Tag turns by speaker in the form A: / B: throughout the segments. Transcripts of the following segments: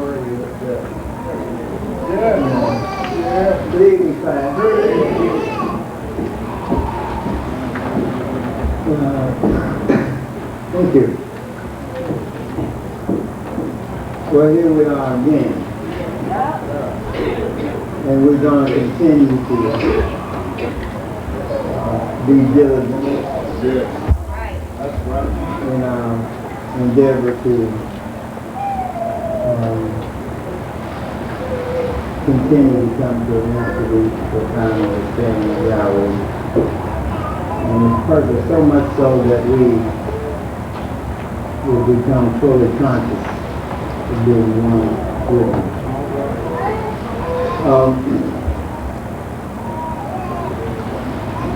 A: Good evening, class. Thank you. Well, here we are again. And we're going to continue to be diligent in our endeavor to continue to come to an absolute profound understanding of Yahweh. And His purpose, so much so that we will become fully conscious of being one with Him.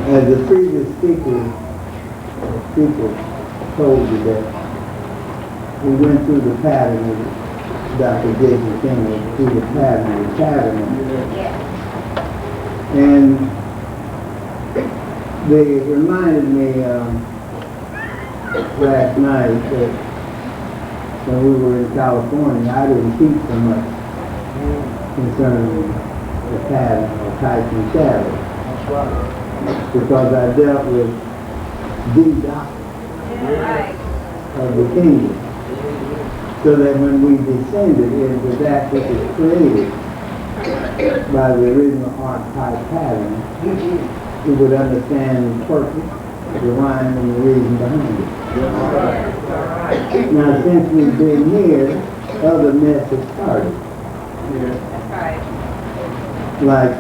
A: As the previous speaker told you that we went through the pattern of Dr. Jason King went through the pattern of tabernacle. And they reminded me last night that when we were in California, I didn't teach so much concerning the pattern of types and shadows. That's right. Because I dealt with the doctrine of the kingdom. So that when we descended into that which is created by the original archetype pattern, we would understand the purpose, the rhyme, and the reason behind it. Now, since we've been here, other myths have started. Like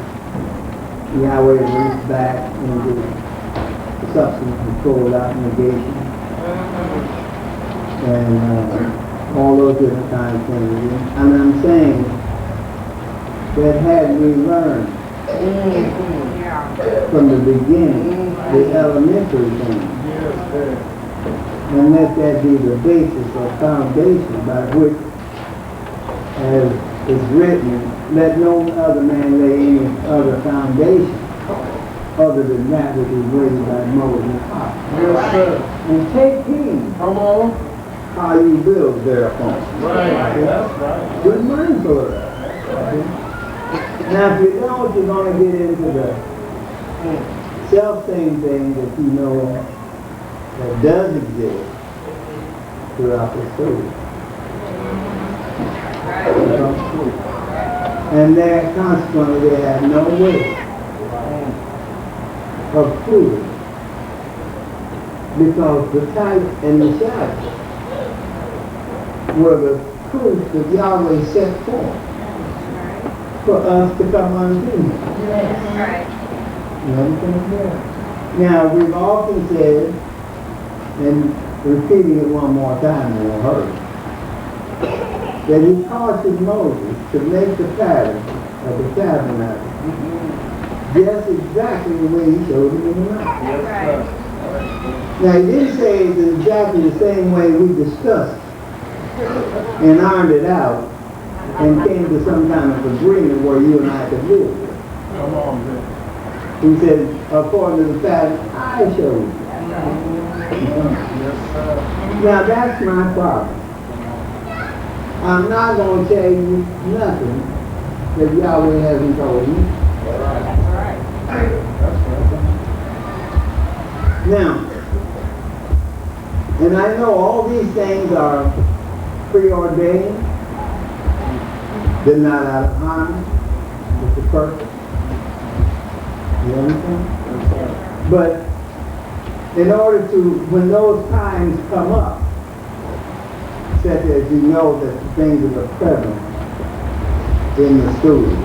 A: Yahweh reached back into substance control out negation. And all those different kinds of things. And I'm saying that had we learned from the beginning the elementary things, and let that be the basis or foundation by which, as is written, let no other man lay any other foundation other than that which is raised by Moses. Yes, sir. And take heed. Come on. How you build thereupon. Right. That's right. Be mindful of that. Okay? Now, if you don't, you're going to get into the self-same thing that you know that does exist throughout the story. And there, consequently, they have no way of proving, because the type and the shadow were the proof that Yahweh set forth for us to come unto Him. Now, we've often said, and repeating it one more time in a hurry, that He cautioned Moses to make the pattern of the tabernacle just exactly the way He showed it in the mountain. Now, He didn't say it's exactly the same way we discussed and ironed it out and came to some kind of agreement where you and I could live. Come on, man. He said, according to the pattern I showed you. Now, that's my problem. I'm not going to tell you nothing that Yahweh hasn't told me. Now, and I know all these things are preordained. They're not out of harmony with the purpose. You understand? But in order to, when those times come up, such as you know that the things that are prevalent in the story,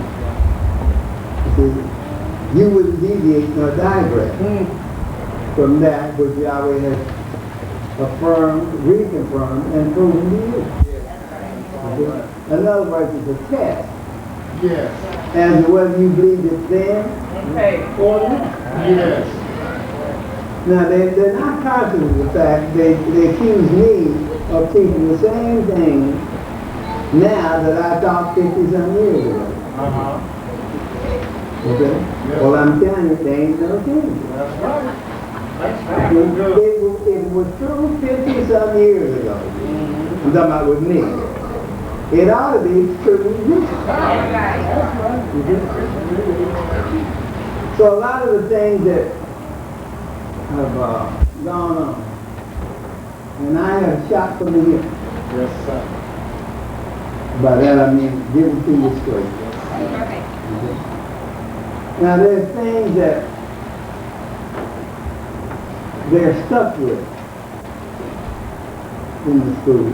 A: you wouldn't deviate nor digress from that which Yahweh has affirmed, reconfirmed, and proven to you. Okay? In other words, it's a test. Yes. As to whether you believe it then or not. Yes. Now, they're not conscious of the fact they accuse me of teaching the same thing now that I taught 50-some years ago. Okay? Yes. Well, I'm telling you, they ain't no change. That's right. It was true 50-some years ago. I'm talking about with me. it ought to be truly rich. So a lot of the things that have gone on, and I have shot from the hip.
B: Yes, sir.
A: By that I mean give it to you straight. Now there's things that they're stuck with in the school.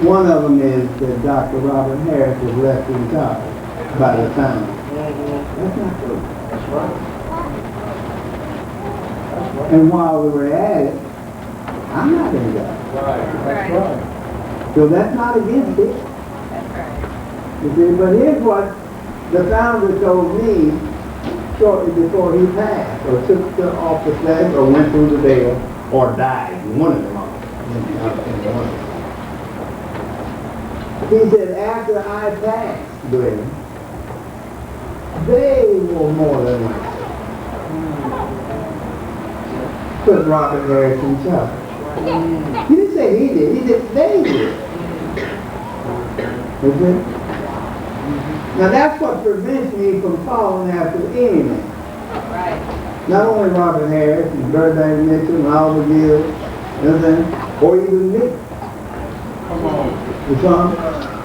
A: One of them is that Dr. Robert Harris was left in charge by the town. That's not true.
B: That's right. That's right.
A: And while we were at it, I'm not in charge.
B: Right. That's right.
A: So that's not against it. You see, but here's what the founder told me shortly before he passed, or took the office back, or went through the veil, or died. One of them all. He said, after I passed, Glenn, they were more than likely put Robert Harris in charge. He didn't say he did, he said they did. You see? Now that's what prevents me from following after any man.
C: Right.
A: Not only Robert Harris and Burbank Mitchell and Oliver Gill, or even me.
B: Come on.
A: You saw?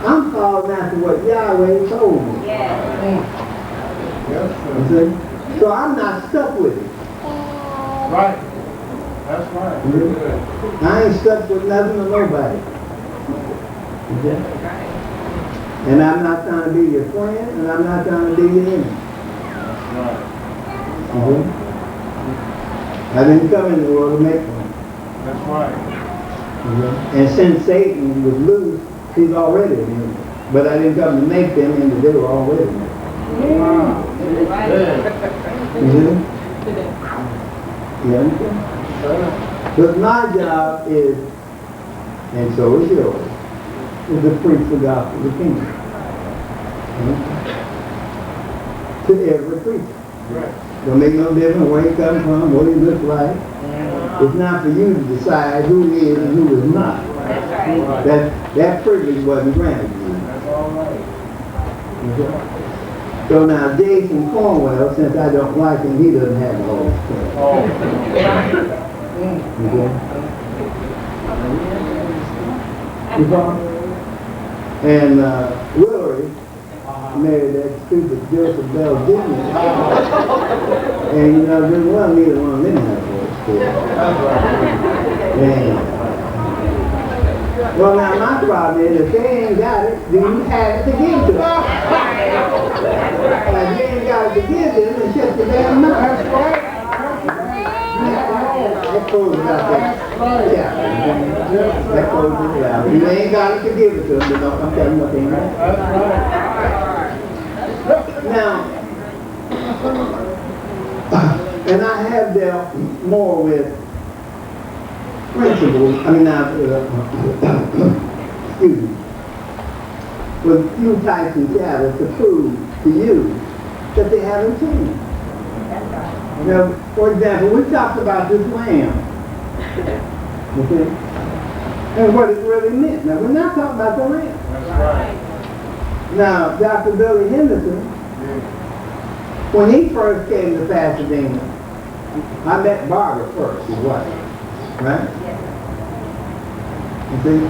A: I'm following after what Yahweh told me.
C: Yes.
B: Yes,
A: You
B: sir.
A: see? So I'm not stuck with it.
B: Right. That's right.
A: I ain't stuck with nothing or nobody. You see? And I'm not trying to be your friend, and I'm not trying to be your enemy.
B: That's right.
A: Mhm. I didn't come in the world to make one.
B: That's right.
A: And since Satan was loose, he's already an enemy. But I didn't come to make them into they were already an enemy.
B: Wow.
C: Right.
A: Mhm. You understand? But my job is, and so is yours, is to preach the gospel of the kingdom. To every creature.
B: Right.
A: Don't make no difference where he comes from, what he looks like. It's not for you to decide who is and who is not.
C: That's right.
A: That privilege wasn't granted to you.
B: That's all right.
A: Okay? So now Jason Cornwell, since I don't like him, he doesn't have the Holy Spirit.
B: Oh.
A: Okay? You follow? And Willery married that stupid Joseph Bell Jr. And you know, there wasn't neither one of them had a Holy Spirit. And, well, now my problem is if they ain't got it, then you have it to give to them. If you ain't got it to give to them, then shut your damn mouth.
B: That's right.
A: That closes out that. Yeah. That closes it out. If you ain't got it to give it to them, then don't come tell them what they ain't got.
B: That's right.
A: Now, and I have dealt more with principles, excuse me, with few types of data to prove to you that they haven't changed. Now, for example, we talked about this lamb, okay, and what it really meant. Now, we're not talking about the lamb.
B: That's right.
A: Now, Dr. Billy Henderson, when he first came to Pasadena, I met Barbara first, his wife, right? You see?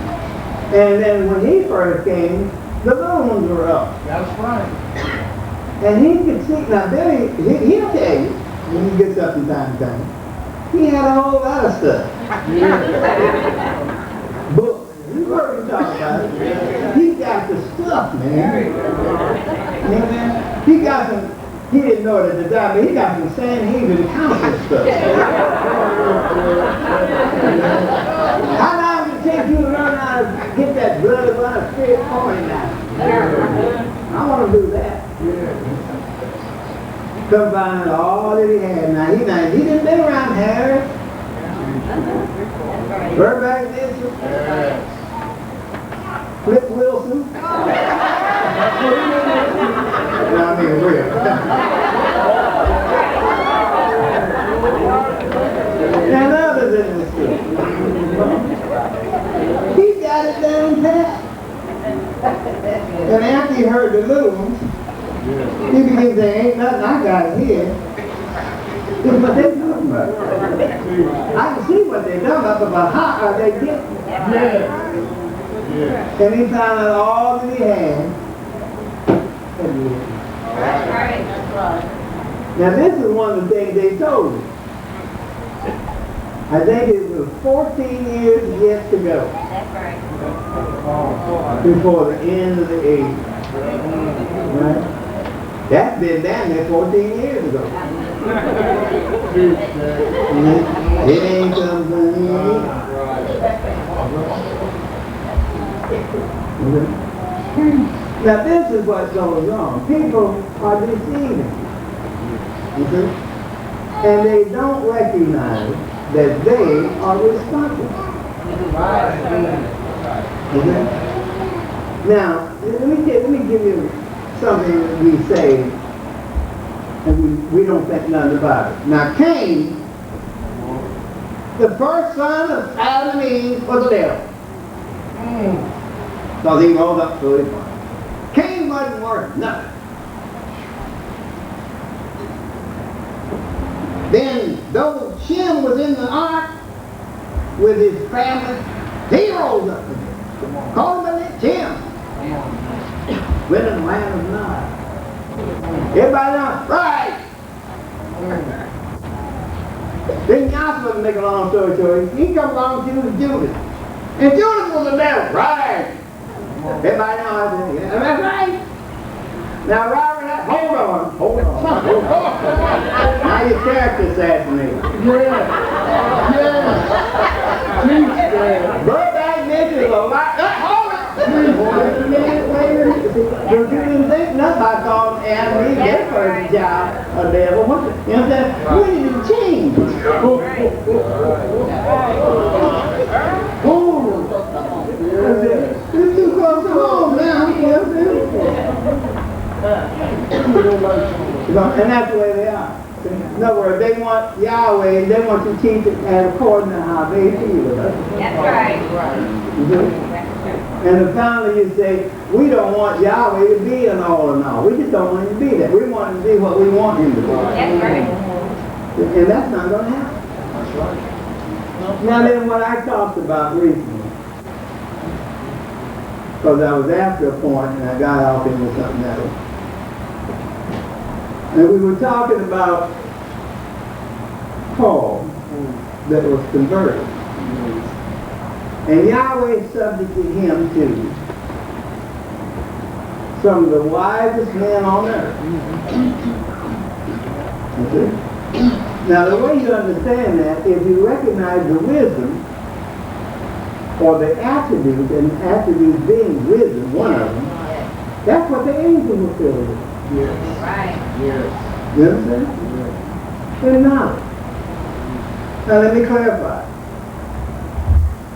A: And then when he first came, the little ones were up.
B: That's right.
A: And he could see, now Billy, he'll tell you, when he gets up from time to time, he had a whole lot of stuff. Books. You heard him talk about it. He got the stuff, man. Amen. He got some, he didn't know it at the time, but he got some Sanhedrin council stuff. How long did it take you to learn how to get that blood of our spirit pouring out? I want to do that. Come find all that he had. Now he didn't been around Harris. Burbank Mitchell. Flip Wilson. I mean, real. And others in the school. He got it down pat. he heard the little ones,
B: Yeah.
A: he began to say, ain't nothing I got here. This is what they talking about. I can see what they're talking about how are they getting it?
B: Yeah. Yeah.
A: And he found out all that he had.
C: That's right. That's right.
A: Now this is one of the things they told me. I think it was 14 years yet to go
C: That's right.
A: before the end of the age. Right? That's been down there 14 years ago. It ain't something. Now this is what goes on. People are deceiving. Okay? And they don't recognize that they are responsible. Okay? Now, let me give you something that we say, and we don't think nothing about it. Now, Cain, the first son of Adam and Eve, was the devil. Because he rose up to his father. Cain wasn't worth nothing. Then, though Shem was in the ark with his family, he rose up again. Called him Shem. Went in the land of Nod. Everybody else, right? Then Joshua, to make a long story short, he comes along to Judas. And Judas was the devil, right? Everybody knows that. That's right. Now, Robert, hold on. Now your character assassinated. But back then is a lot. Hold it. Wait a minute. You didn't think nothing about calling Adam and Eve their first job a devil. You know what I'm saying? We need to change. It's too close to home now. You know what I'm saying? And that's the way they are. In other words, they want Yahweh, they want to teach it according to how they feel about it.
C: That's right.
A: And then finally you say, we don't want Yahweh to be an all in all. We just don't want him to be that. We want him to be what we want him to be.
C: That's right.
A: And that's not going to happen.
B: That's right.
A: Now then, what I talked about recently, because I was after a point and I got off into something else. And we were talking about Paul that was converted. And Yahweh subjected him to some of the wisest men on earth. Okay? Now the way you understand that is you recognize the wisdom or the attributes, and attributes being wisdom, one of them, that's what the angels were filled with.
B: Yes.
C: Right.
B: Yes.
A: You understand?
B: Yes.
A: And knowledge. Now let me clarify.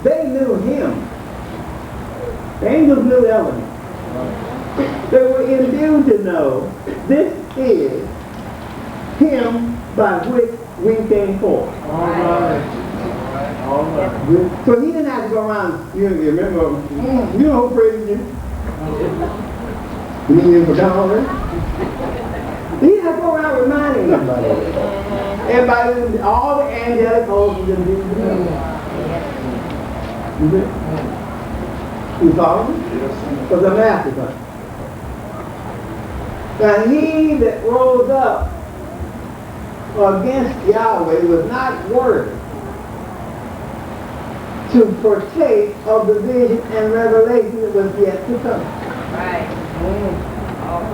A: They knew him. The angels knew elements. They were endued to know this is him by which we came forth.
B: All right. All right.
A: So he didn't have to go around, you remember, you know who praised you? You mean you forgot already? He didn't have to go around reminding everybody. Everybody, all the angelic hosts was in Jesus' name. You follow me?
B: Yes.
A: Was a mastermind. Now he that rose up against Yahweh was not worthy to partake of the vision and revelation that was yet to come.
C: Right.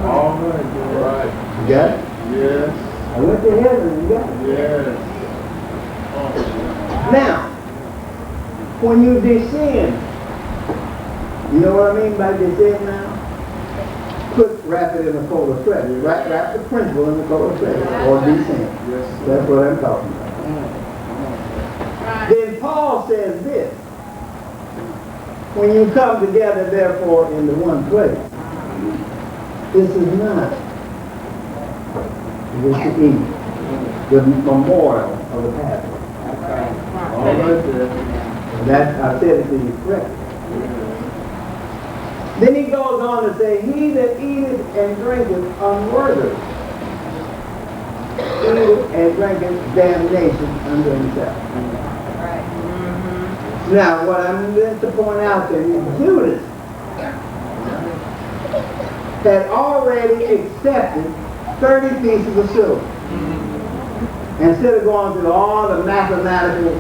B: All right. Right.
A: You got it?
B: Yes.
A: I went to heaven and got it.
B: Yes.
A: Now, when you descend, you know what I mean by descend now? Wrap it in a coat of thread. Wrap the principle in the coat of thread, or descend.
B: Yes.
A: That's what I'm talking about. Then Paul says this: when you come together, therefore, in the one place, this is not this is Eve, the memorial of the Passover.
B: All right there.
A: That I said it to you correctly. Then he goes on to say, he that eateth and drinketh unworthily, eateth and drinketh damnation unto himself.
C: Right.
A: Now, what I'm going to point out there is Judas had already accepted 30 pieces of silver. Instead of going through all the mathematical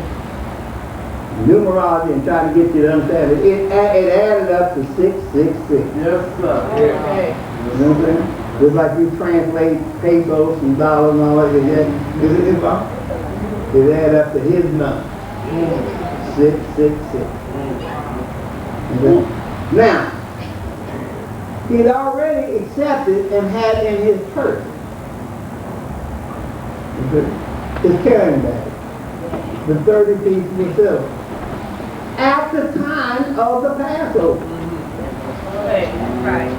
A: numerology and trying to get you to understand it, it added up to 666.
B: Yes, sir.
A: You know what I'm saying? Just like you translate pesos and dollars and all that, it added up to his number. 666. Okay? Now, he had already accepted and had in his purse, his carrying bag, the 30 pieces of silver, at the time of the Passover.
C: Right.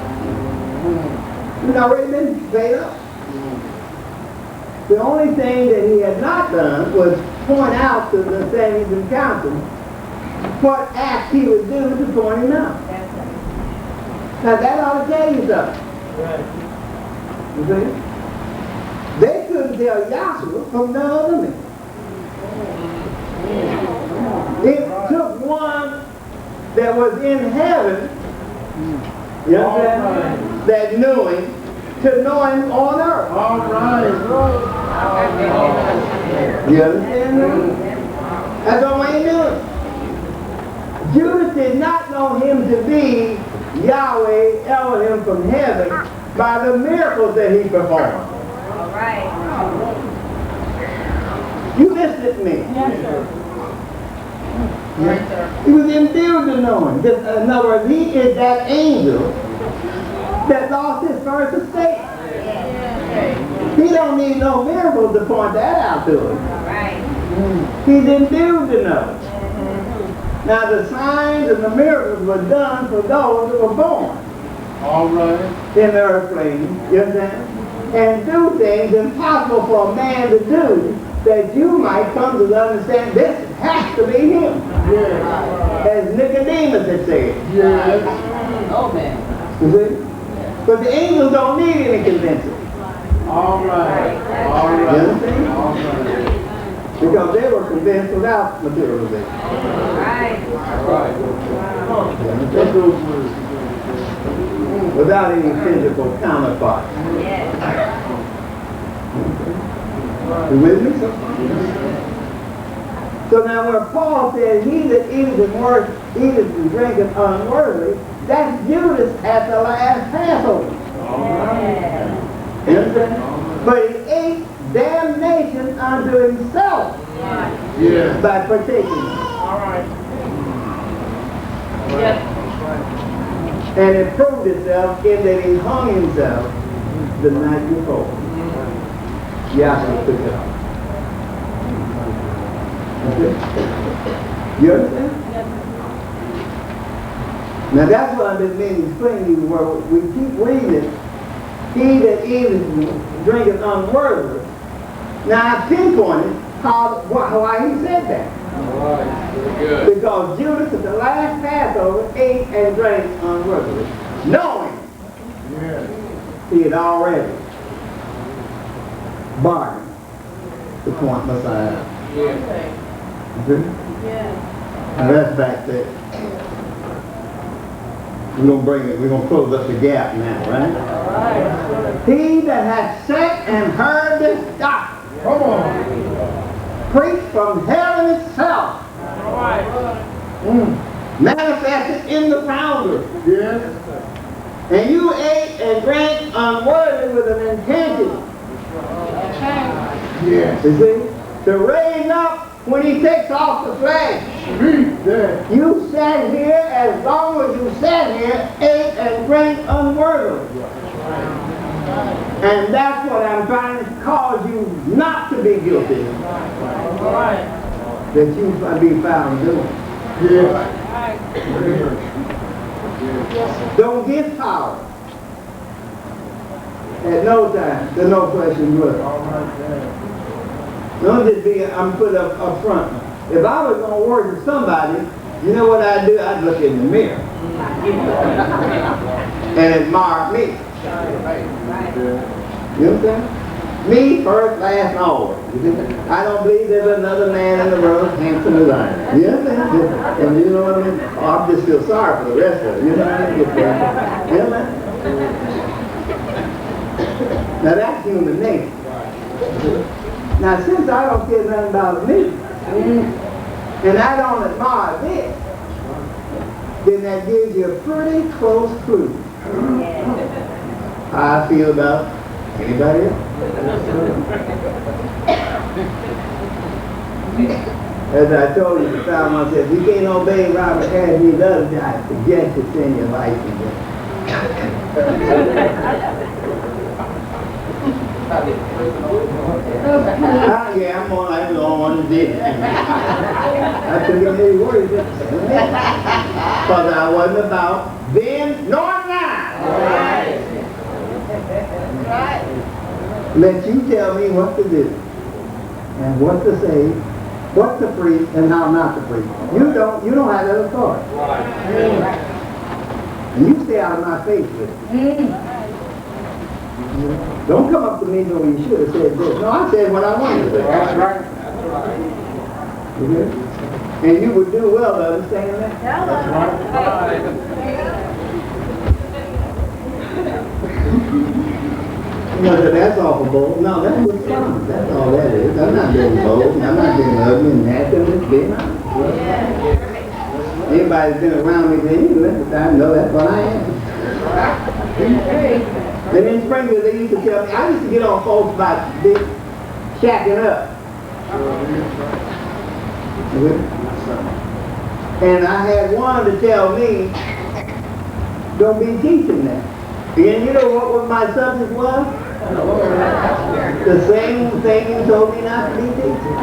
A: It had already been paid up. The only thing that he had not done was point out to the Sanhedrin council what act he would do to point him out. Now that ought to tell you something. You see? They couldn't tell Yahshua from no other man. It took one that was in heaven, you understand, that knew him, to know him on earth.
B: All right.
A: You understand that? That's the way he knew it. Judas did not know him to be Yahweh Elohim from heaven by the miracles that he performed.
C: All right.
A: You listened to me.
C: Yes, sir. Right, sir.
A: He was endued to know him. In other words, he is that angel that lost his first estate. He don't need no miracles to point that out to him.
C: All right.
A: He's endued to know it. Now the signs and the miracles were done for those that were born
B: All right.
A: in the earth plane, you understand? And do things impossible for a man to do, that you might come to understand this has to be him.
B: Yes.
A: As Nicodemus had said.
B: Yes.
C: Oh, man.
A: You see? But the angels don't need any convincing.
B: All right. All
A: You
B: right.
A: understand?
B: All right.
A: Because they were convinced without materialization.
C: Right.
B: Right. That's those words.
A: Without any physical counterpart.
C: Yes.
A: You with me? So now where Paul says, he that eateth and drinketh unworthily, that's Judas at the last Passover. You understand? But he ate damnation unto himself
B: Yes.
A: by partaking.
C: All right. Yes.
A: And it proved itself in that he hung himself the night before. Yahshua took it off. Okay? You understand? Now that's what I've been meaning to explain to you, where we keep reading, he that eateth and drinketh unworthily. Now I pinpointed why he said that.
B: All right. Very good.
A: Because Judas at the last Passover ate and drank unworthily, knowing
B: Yes.
A: he had already bargained to point Messiah out.
B: Yes.
A: Okay? Now that's back there. We're gonna close up the gap now, right? He that hath sat and heard this doctrine,
B: Come on.
A: preached from heaven itself, manifested in the founder,
B: Yes.
A: and you ate and drank unworthily with an intention.
B: Yes.
A: You see? To raise up when he takes off the flesh.
B: Read that.
A: You sat here, as long as you sat here, ate and drank unworthily. And that's what I'm trying to cause you not to be guilty. That you might be found doing.
B: Yes.
A: Don't get power. At no time, to no flesh and blood.
B: All right. There.
A: Don't just be, I'm put up front. If I was going to worship somebody, You know what I'd do? I'd look in the mirror and admire me. You understand? Me first, last, and always. I don't believe there's another man in the world handsome as I am. You understand? And you know what I mean? Oh, I just feel sorry for the rest of it. You know what I mean? You know? Now that's human nature. Now since I don't care nothing about me, and I don't admire this, then that gives you a pretty close clue how I feel about anybody else. As I told you the time, I said, if you can't obey Robert as he does, I suggest to send your life to him. Yeah, I'm on this. I couldn't get any words because I wasn't about then nor now.
C: Right.
A: Let you tell me what to do and what to say, what to preach and how not to preach. You don't have that authority. And you stay out of my face with it. Don't come up to me knowing you should have said this. No, I said what I wanted to say.
B: That's right.
A: Okay? And you would do well to understand that.
B: That's right.
A: You know, that's awful bold. No, that's what's fun. That's all that is. I'm not being bold. I'm not being ugly and nasty. I'm just being honest. Anybody that's been around me for any length of time know that's what I am. And in Springfield, they used to tell me, I used to get on folks about this shacking up. And I had one to tell me, don't be teaching that. And you know what my subject was? The same thing you told me not to be teaching.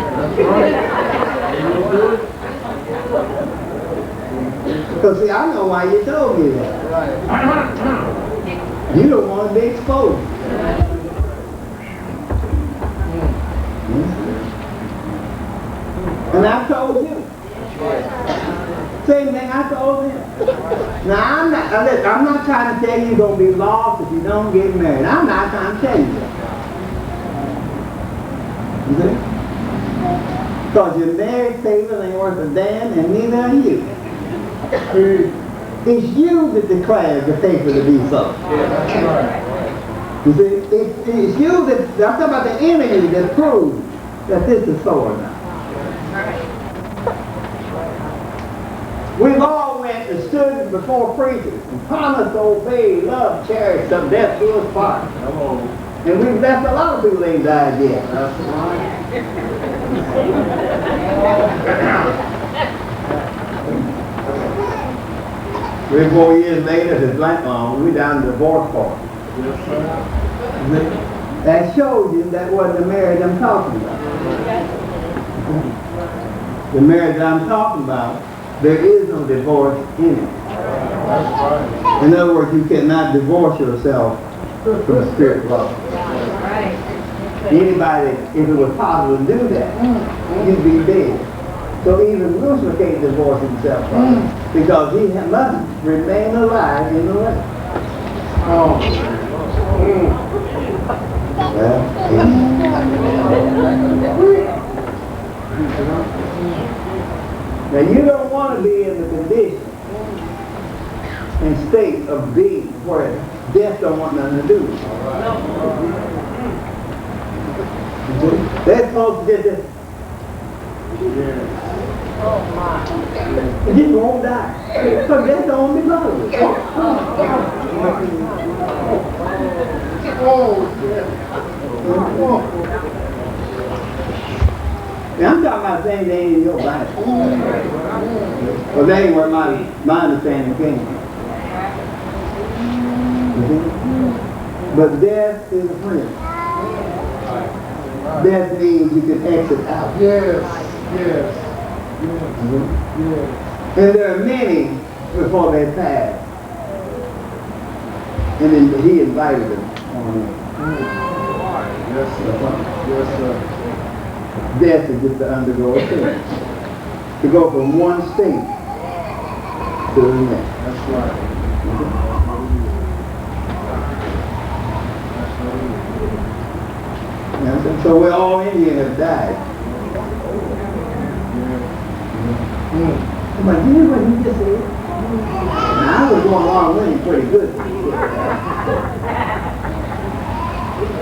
A: Because see, I know why you told me that. You don't want to be exposed. And I told you. Same thing I told him. Now I'm not trying to tell you you're going to be lost if you don't get married. I'm not trying to tell you that. You see? Because your married people ain't worth a damn and neither are you. It's you that declares the paper to be so. You see, it's you that, I'm talking about the enemy that proves that this is so or not. We've all went and stood before preachers and promised to obey, love, cherish, some death to us part. And we've left a lot of people ain't died yet. That's right. 3 or 4 years later, we're down to the divorce court. That shows you that wasn't the marriage I'm talking about. The marriage that I'm talking about, there is no divorce in it. In other words, you cannot divorce yourself from spirit love. Anybody, if it was possible to do that, you'd be dead. So even Lucifer can't divorce himself from it, because he must remain alive in the way. Now you don't want to be in the condition and state of being where death don't want nothing to do with you. That's supposed to just you just won't die. So death don't be bothered with. Now I'm talking about things that ain't in your life. Well, that ain't where my understanding came from. But death is a friend. Death means you can exit out.
B: Yes.
A: And there are many before they pass. And then he invited them on in.
B: Yes, sir.
A: Death is just to undergo a thing. To go from one state to the next.
B: That's right.
A: You know what I'm saying? So we're all in here have died. But you know what he just said? Now, I was going along with him pretty good.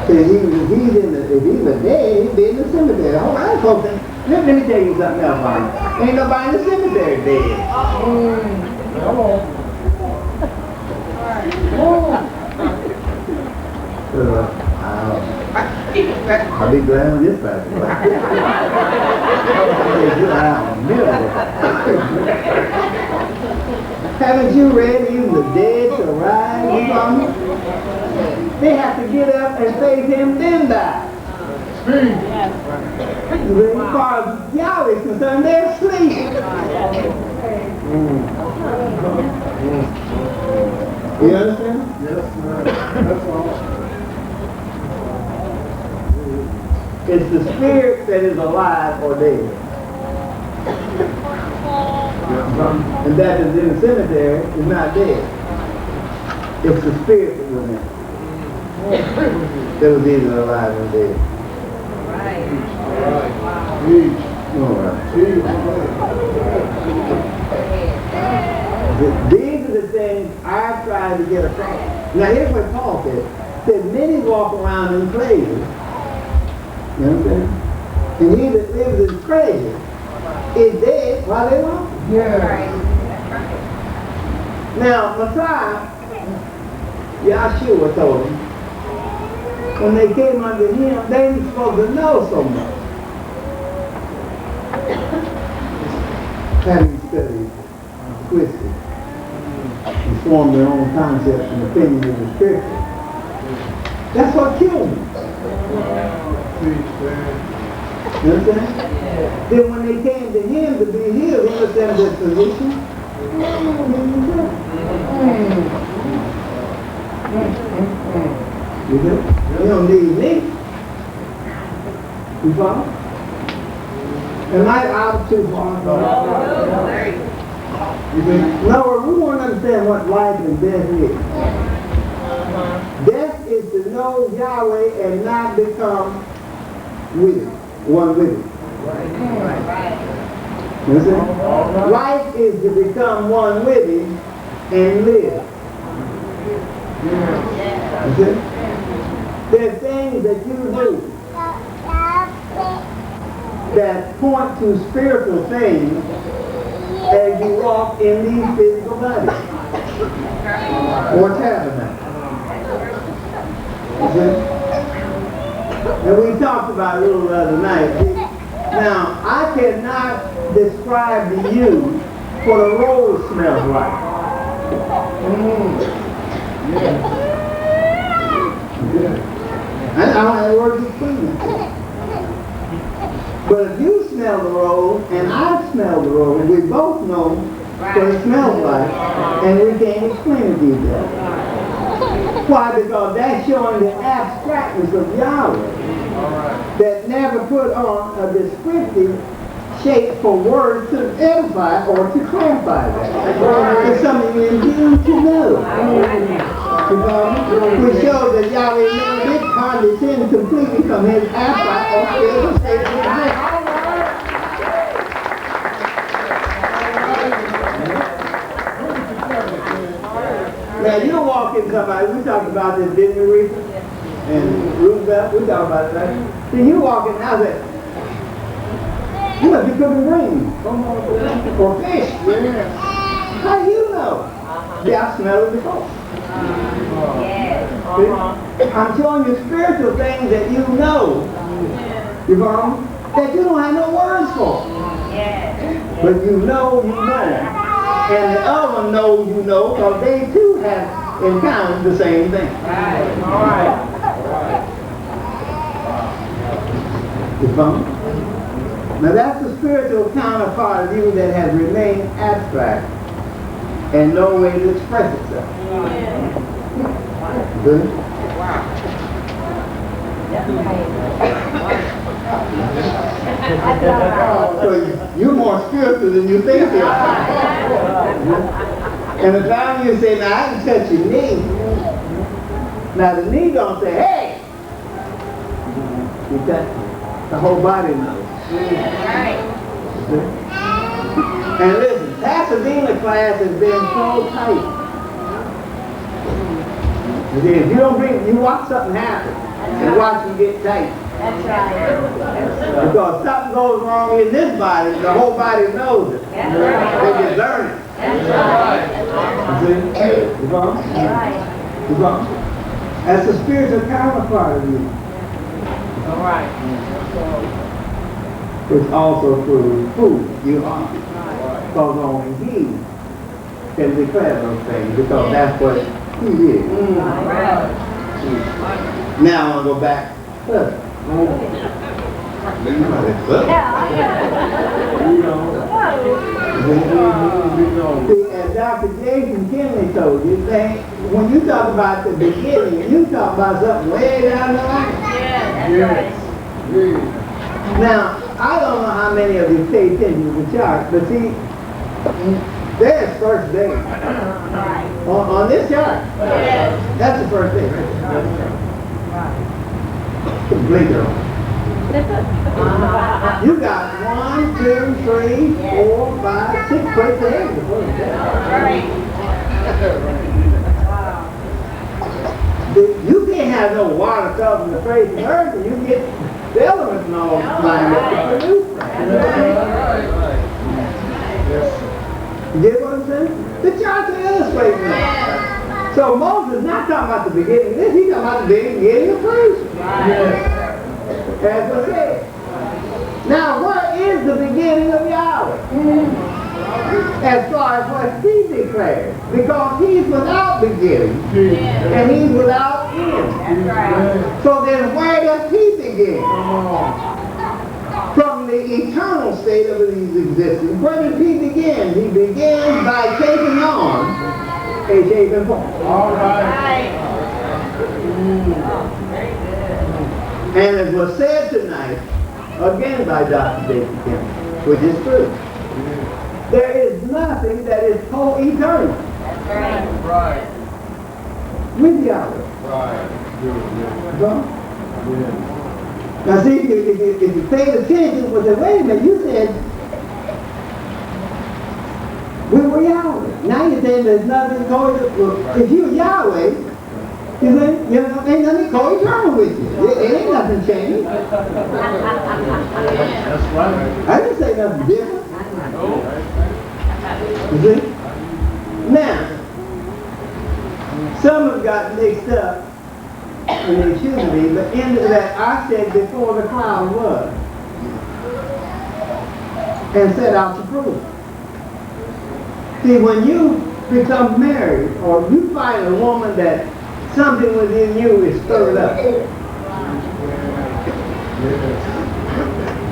A: If he was dead, he'd be in the cemetery. All right, folks, let me tell you something else, Bonnie. Ain't nobody in the cemetery dead.
B: Come on.
A: I'll be glad on this side. Haven't you read even the dead shall rise? They have to get up and face him, then die. As far as Yahweh is concerned, they're asleep. You understand?
B: Yes, ma'am. That's all.
A: It's the spirit that is alive or dead. And that is in the cemetery is not dead. It's the spirit that was in it. That was either alive or dead.
C: Right.
B: Teach.
A: All right.
B: Teach.
A: These are the things I've tried to get across. Now here's what Paul said. Said many walk around in pleasure. You know what I'm saying? And he that lives in pleasure is dead while they walk.
B: Yeah.
A: Now, Messiah, Yahshua told them, when they came under him, they were supposed to know so much. Having studied, twisted, and formed their own concepts and opinions of the scripture. That's what killed them.
B: Teach, man.
A: You understand? Then when they came to him to be healed, he looked at them as physician. You know? You don't need me. You follow? Am I out too far? You think? No, we want to understand what life and death is. Death is to know Yahweh and not become with it, one with it. You understand? Life is to become one with him and live. You see? There are things that you do that point to spiritual things as you walk in these physical bodies or tabernacles. You see? And we talked about it a little the other night. Now, I cannot describe to you what a rose smells like. I don't have words to explain it. But if you smell the rose and I smell the rose, we both know what it smells like, and we can't explain it to each other. Why? Because that's showing the abstractness of Yahweh that never put on a descriptive shape for words to edify or to clarify that. It's something in you to know. We show that Yahweh never did condescend completely from his abstract or spiritual state of existence. Now you walk in somebody, we talked about this, didn't we, Rita? And Roosevelt, we talked about it, right? See, you walk in, how's that? You must be cooking greens or fish. Yeah. How do you know? Yeah, I smelled it before. I'm showing you spiritual things that you know. You follow? That you don't have no words for. But you know. And the other know you know, because they too have encountered the same thing. All right. You follow? Now that's the spiritual counterpart of you that has remained abstract and no way to express itself. Good? So you're more spiritual than you think you are. And the time you say, now I can touch your knee. Now the knee don't say, hey! You touch the whole body knows. And listen, Pasadena class has been so tight. If you don't bring, you watch something happen and watch them get tight.
C: That's right.
A: Because something goes wrong in this body, the whole body knows it.
C: That's right.
A: They discern it.
C: That's right.
A: You see? You follow?
C: Right.
A: You follow? That's the spiritual counterpart of you.
C: All right.
A: It's also through food you are. Because only He can declare those things, because that's what He is.
C: All right.
A: Now I want to go back further. See, as Dr. Jason Kinley told you, when you talk about the beginning, you talk about something way down the line.
C: Yes.
A: Now, I don't know how many of you pay attention to the chart, but see, there's first day. On this chart, that's the first day, right? Blinker on. You got 1, 2, 3, 4, 5, 6 first days. You can't have no water covering the face of the earth, and you get the elements and all lined up to produce. You get what I'm saying? The charts are illustrating that. So Moses is not talking about the beginning of this, he's talking about the beginning of creation. As I said. Now, what is the beginning of Yahweh? As far as what He declares. Because He's without beginning. And He's without end. So then where does He begin? From the eternal state of His existence. Where does He begin? He begins by taking on a shape and form.
B: All right.
A: And it was said tonight, again by Dr. Jason Kemp, which is true. There is nothing that is co-eternal
B: Right.
A: with Yahweh.
B: Right.
A: Now see, if you paid attention, well, then, wait a minute, you said we were Yahweh. Now you're saying there's nothing co-eternal. If you're Yahweh, you know, ain't nothing co-eternal with you. It ain't nothing changed.
B: That's right.
A: I didn't say nothing different. You see? Now, some have got mixed up, and they shouldn't be, but in that I said before the cloud was, and set out to prove. See, when you become married, or you find a woman that something within you is stirred up,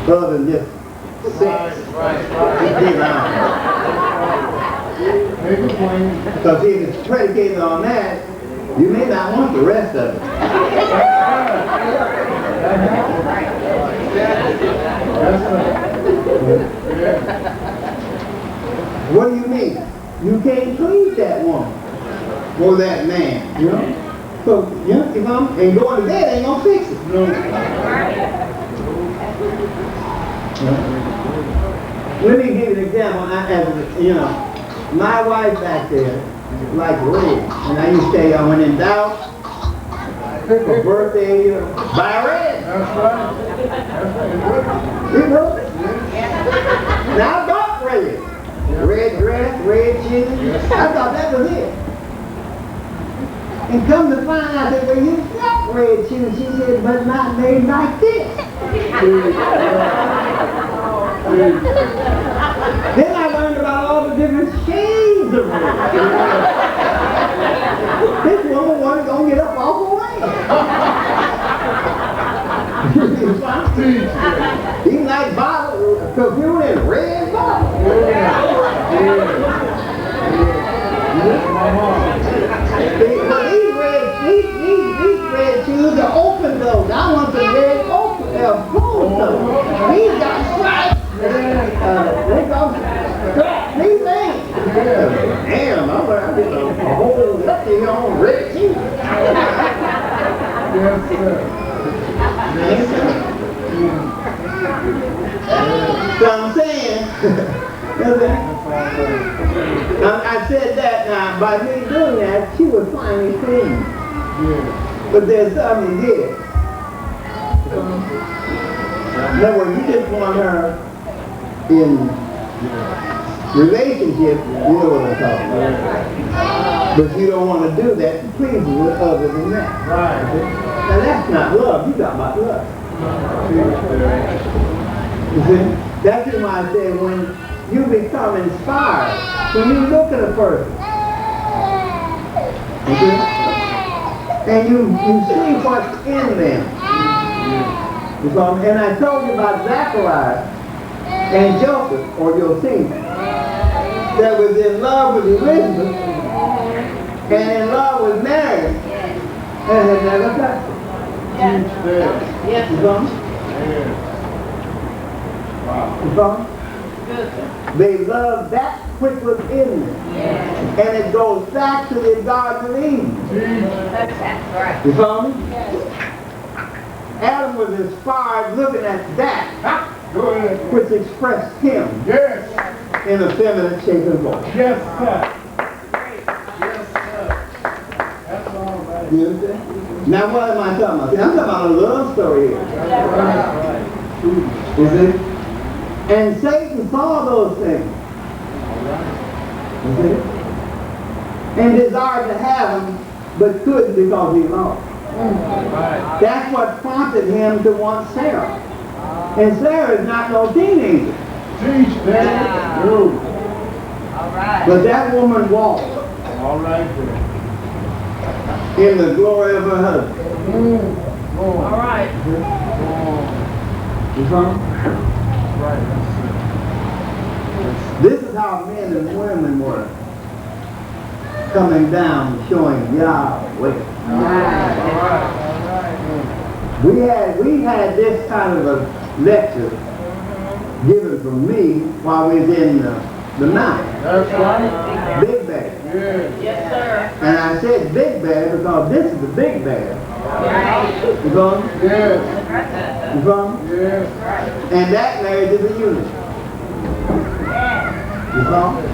A: other than just sex. Because if it's predicated on that, you may not want the rest of it. What do you mean? You can't please that woman or that man, you know? So, you know, if I'm and going to bed ain't gonna fix it. No. Let me give you an example. You know, my wife back there likes red, and I used to say, when in doubt, for birthday, you know, buy red.
B: That's right.
A: You know? Now I bought red. Red dress, red shoes. I thought that was it. And come to find out that when you got red shoes, she said, but not made like this. Then I learned about all the different shades of red. This woman wasn't going to get up off her way. Even like bottle, perfume in red bottle. But these red shoes are open toes. I want the red open closed toes. These got stripes. They go strap. These things. Damn, I'm gonna get a whole thing on red cheese.
B: Yes, sir.
A: So I'm saying, I said that now, by me doing that, she was finally clean. But there's something here. In other words, you just want her in relationship, you know what I'm talking about. But you don't want to do that to please with other than that.
B: Right.
A: Now that's not love, you talking about love. You see? That's why I say when you become inspired, when you look at a person, okay, and you see what's in them. And I told you about Zachariah and Joseph, or Joseph, that was in love with Elizabeth and in love with Mary and had never touched her.
C: Yes.
A: You know? You know? They love that which was in them. And it goes back to the Garden of Eden.
C: That's right.
A: You follow me? Adam was inspired looking at that which expressed him
B: Yes.
A: in a feminine shape and voice.
B: Yes, sir. Yes, sir. That's all right.
A: You understand? Now what am I talking about? See, I'm talking about a love story here.
B: Right.
A: You see? And Satan saw those things. You see? And desired to have them, but couldn't because he lost.
B: Right.
A: That's what prompted him to want Sarah. And Sarah is not no teenager.
B: Teach that.
C: All right.
A: But that woman walked
B: All right, then.
A: in the glory of her husband.
C: All right.
A: You follow?
B: Right.
A: This is how men and women were coming down showing Yahweh.
B: All right.
A: We had this kind of a lecture given from me while we was in the mountain.
B: That's right.
A: Big Bear.
B: Yes.
C: Yes, sir.
A: And I said Big Bear because this is the Big Bear.
C: Right.
A: You follow me?
B: Yes.
A: You follow me?
B: Yes.
A: And that marriage is a unit. You follow me?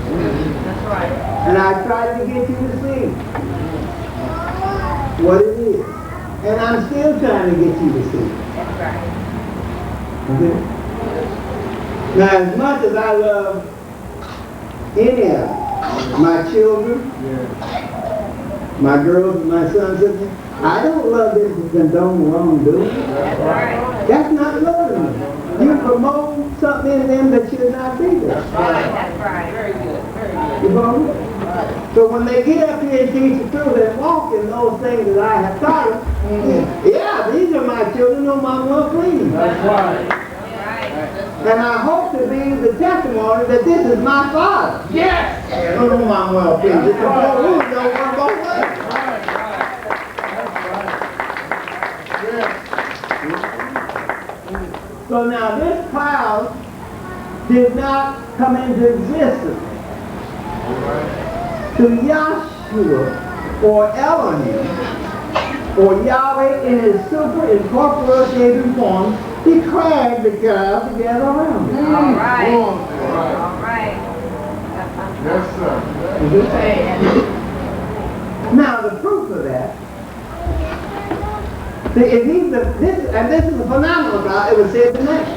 C: That's right.
A: And I tried to get you to see what it is. And I'm still trying to get you to see.
C: That's right.
A: Okay? Now, as much as I love any of them, my children,
B: Yes.
A: my girls, and my sons, I don't love them to condone wrongdoing.
C: That's right.
A: That's not loving them. You promote something in them that should not be there.
C: That's right. Very good. Very good.
A: You know? So when they get up here and teach the truth and walk in those things that I have taught them, yeah, these are my children whom I'm well pleased.
B: That's right.
A: And I hope to be the testimony that this is my Father.
B: Yes.
A: Whom I'm well pleased. It's a whole room, no one both ways.
B: Right. That's right. Yes.
A: So now this cloud did not come into existence to Yahshua or Elohim or Yahweh in his super incorporated form declared the cloud together around it.
C: All right.
B: All
C: All right.
B: Yes, sir.
A: Now the proof of that, see, if he's this is a phenomenal God, it was said tonight.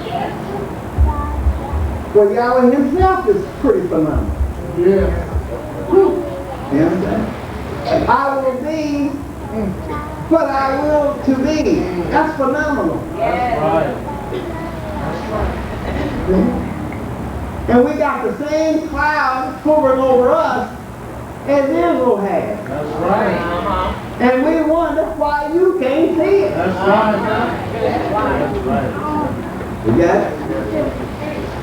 A: Well, Yahweh himself is pretty phenomenal.
B: Yes.
A: You understand? I will be what I will to be. That's phenomenal.
C: Yes.
B: Right.
A: And we got the same cloud hovering over us as Israel had.
B: That's right.
A: And we wonder why you can't see it.
B: That's right. That's right.
A: You got it?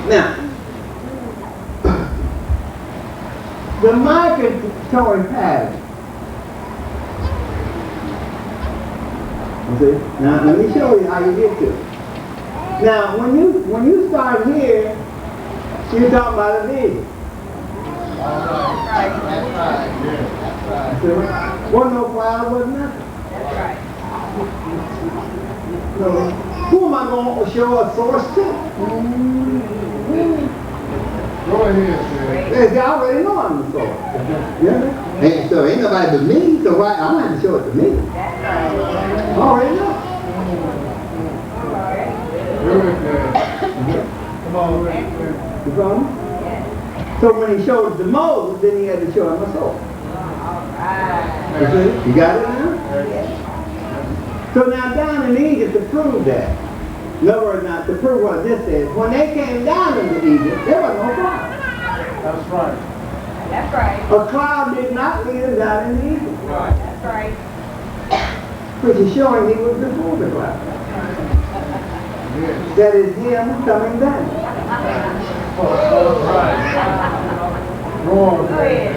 A: Now, the migratory pattern. See? Now, let me show you how you get to it. Now, when you start here, you're talking about a vision.
B: That's right. Yeah, that's right.
A: See? Wasn't no cloud, wasn't nothing.
C: That's right.
A: No. Who am I going to show a source to?
B: Go ahead, sir.
A: They already know I'm the source. Yeah. And so ain't nobody but me, so why I'm going to show it to me.
C: That's right.
A: I already know.
B: Very good. Come on, very good.
A: You follow me? So when he showed it to Moses, then he had to show him a source. You see? You got it now? So now down in Egypt to prove that. In other words, not to prove what this says. When they came down into Egypt, there was no cloud.
B: That's right.
C: That's right.
A: A cloud did not lead them down into Egypt.
C: That's right.
A: Which is showing he was before the cloud.
B: Yes.
A: That is him coming down.
B: That's right. Go on,
C: Go ahead.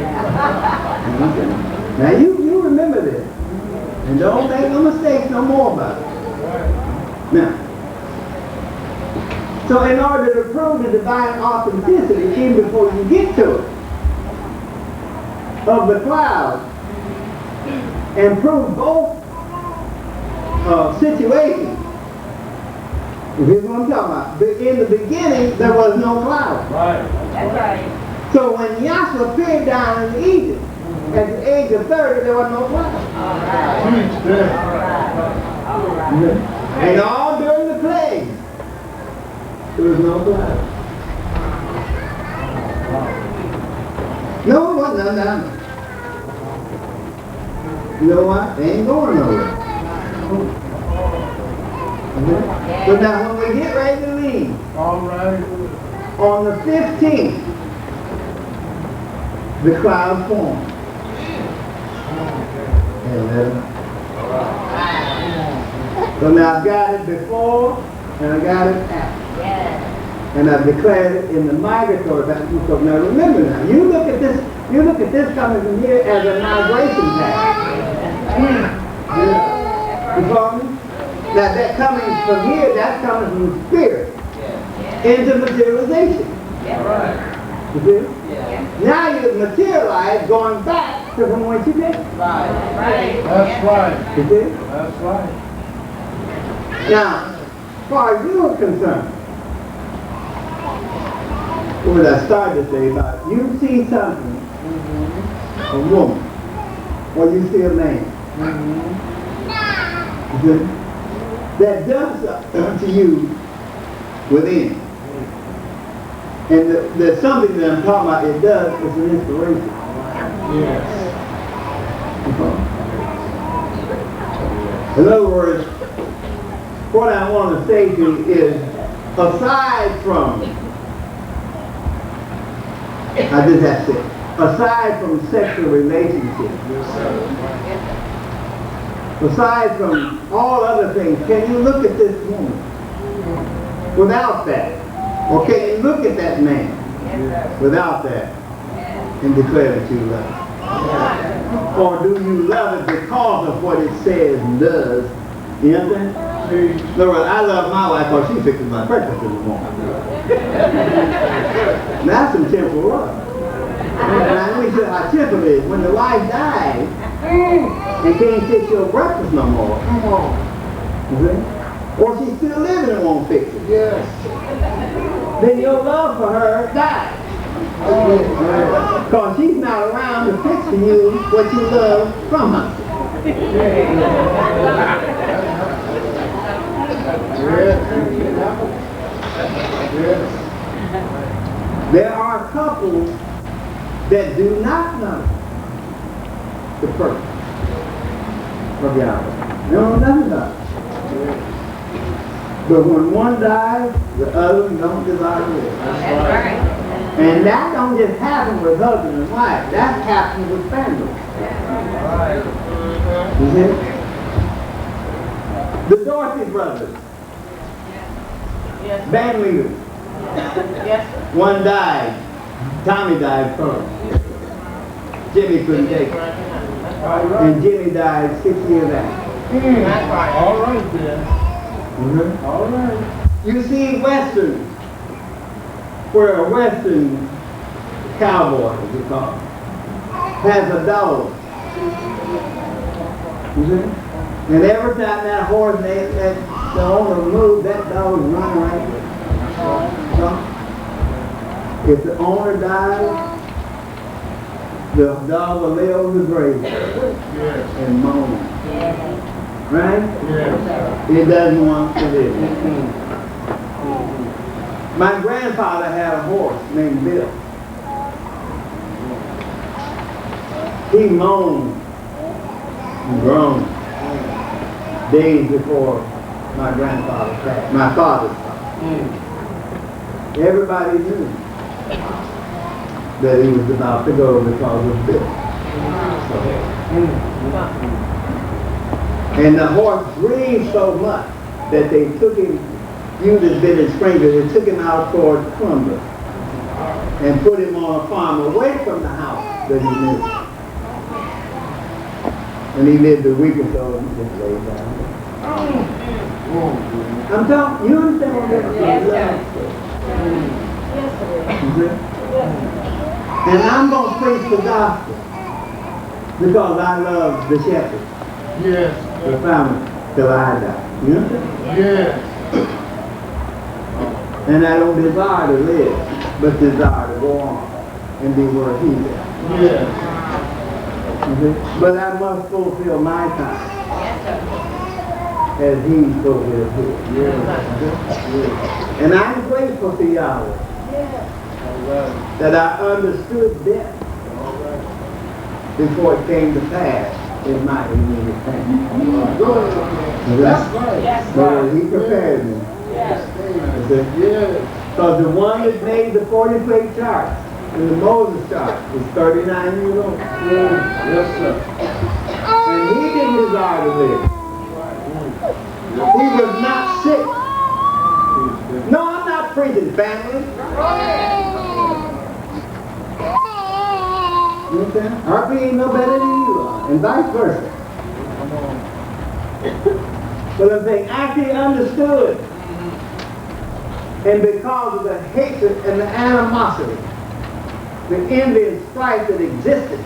A: Now you remember this. And don't make no mistakes no more about it. Now, so in order to prove the divine authenticity, even before you get to it, of the cloud, and prove both situations, here's what I'm talking about. In the beginning, there was no cloud.
B: Right.
C: That's right.
A: So when Yahshua appeared down in Egypt, at the age of 30, there was no cloud.
B: Teach that.
A: And all during the plague, there was no cloud. No, it wasn't none down there. You know what? They ain't going nowhere. So now when we get ready to leave,
B: All right.
A: on the 15th, the cloud formed. So now I've got it before and I got it after.
C: Yes.
A: And I've declared it in the migratory baptism. So now remember now, you look at this coming from here as a migration path. You follow me? Now that coming from here, that's coming from the spirit into materialization.
B: Right.
A: You see? Now you materialize going back to from whence you came.
C: Right.
B: That's right.
A: You see?
B: That's right.
A: Now, as far as you are concerned, what did I start to say about you see something, a woman, or you see a man, you see, that does something to you within. And there's something that I'm talking about, it does, it's an inspiration.
B: Yes.
A: In other words, what I want to say to you is, aside from, I just have to say, aside from sexual relationships, aside from all other things, can you look at this woman without that? Or can you look at that man without that and declare that you love him? Or do you love it because of what it says and does? You understand? In other words, I love my wife because she fixes my breakfast in the morning. That's some temporal love. Now let me tell you how temporal it is. When the wife dies and can't fix your breakfast no more, or she's still living and won't fix it,
B: Yes.
A: then your love for her dies. Because she's not around to fix for you what you love from her.
B: Yes.
A: There are couples that do not know the purpose of Yahweh. They don't know nothing about it. But when one dies, the other don't desire to live.
C: That's right.
A: And that don't just happen with husband and wife. That happens with families. You see? The Dorothy brothers,
C: Yes.
A: band leaders.
C: Yes.
A: One died. Tommy died first. Jimmy couldn't take it.
B: All right.
A: And Jimmy died 6 years after.
C: That's right.
B: All right then. All right.
A: You see Westerns, where a Western cowboy, as you call it, has a dog. You see? And every time that horse and the owner moves, that dog is running right with it. So, if the owner dies, the dog will lay over the grave and moan. Right? It doesn't want to live. My grandfather had a horse named Bill. He moaned and groaned days before my grandfather passed, my father's passed. Everybody knew that he was about to go because of Bill. And the horse breathed so much that they took him, you that's been in Springfield, they took him out toward Columbus and put him on a farm away from the house that he lived. And he lived a week or so and just laid down. I'm talking, you understand what I'm saying? And I'm going to preach the gospel because I love the shepherd.
B: Yes.
A: The family till I die. You understand?
B: Yes.
A: And I don't desire to live, but desire to go on and be where he is.
B: Yes.
A: But I must fulfill my time as he fulfilled his.
B: Yes.
A: And I'm grateful to Yahweh that I understood death before it came to pass in my immediate family.
B: That's right.
A: So he prepared me.
B: Yes.
A: Because the one that made the 40 plate chart and the Moses chart was 39 years old.
B: Yes, sir.
A: And he didn't desire to live. He was not sick. No, I'm not preaching family. You understand? RP ain't no better than you are, and vice versa. But I'm saying, after he understood, and because of the hatred and the animosity, the envy and strife that existed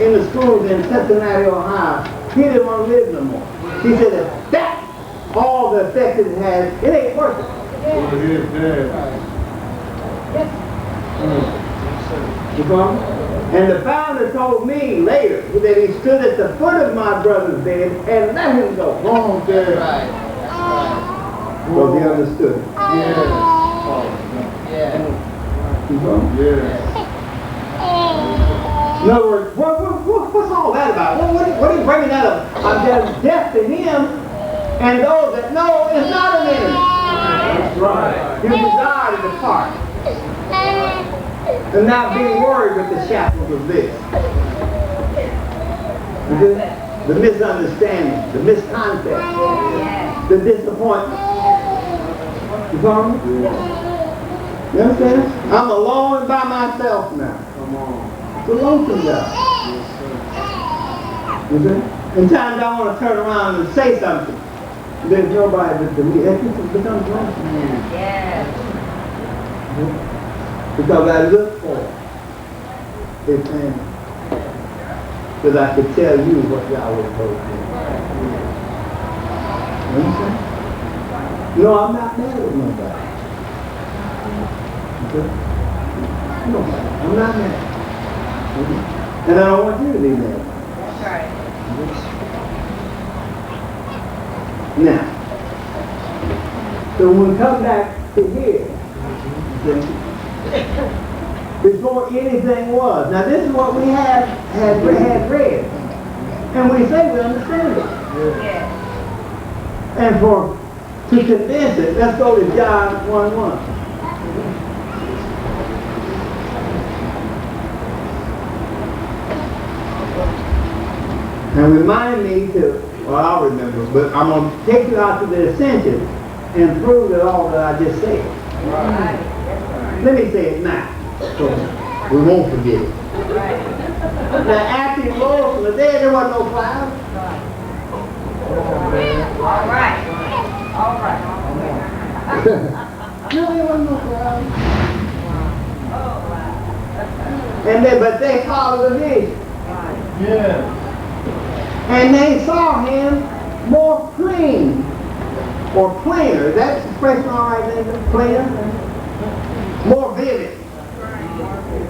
A: in the schools in Cincinnati, Ohio, he didn't want to live no more. He said that that's all the effect it has, it ain't worth it. You follow? And the founder told me later that he stood at the foot of my brother's bed and let him go.
B: Wrong there.
A: Because he understood. You follow? In other words, what's all that about? What are you bringing that up? I'm just death to him and those that know is not an enemy.
B: That's right.
A: You desire to depart and not be worried with the shackles of this. The misunderstanding, the misconception, the disappointment. You follow me? You understand? I'm alone by myself now.
B: Come on.
A: It's a lonesome job. You see? In times I want to turn around and say something. There's nobody but me. It becomes lonesome. Because I look for his hand. Because I could tell you what Yahweh told me. You understand? No, I'm not mad with nobody. Okay? Nobody. I'm not mad. And I don't want you to be mad.
C: That's right.
A: Now, so when we come back to here, before anything was. Now this is what we had read. And we say we understand it. And to convince it, let's go to John 1:1. And remind me to, well, I'll remember, but I'm going to take you out to the essentials and prove that all that I just said.
C: Right.
A: Let me say it now, so we won't forget it. Now, after he rose from the dead, there wasn't no cloud.
C: All right.
A: No, there wasn't no cloud. But they followed the vision.
B: Yes.
A: And they saw him more clean or plainer. Is that expression all right then? Plainer? More vivid.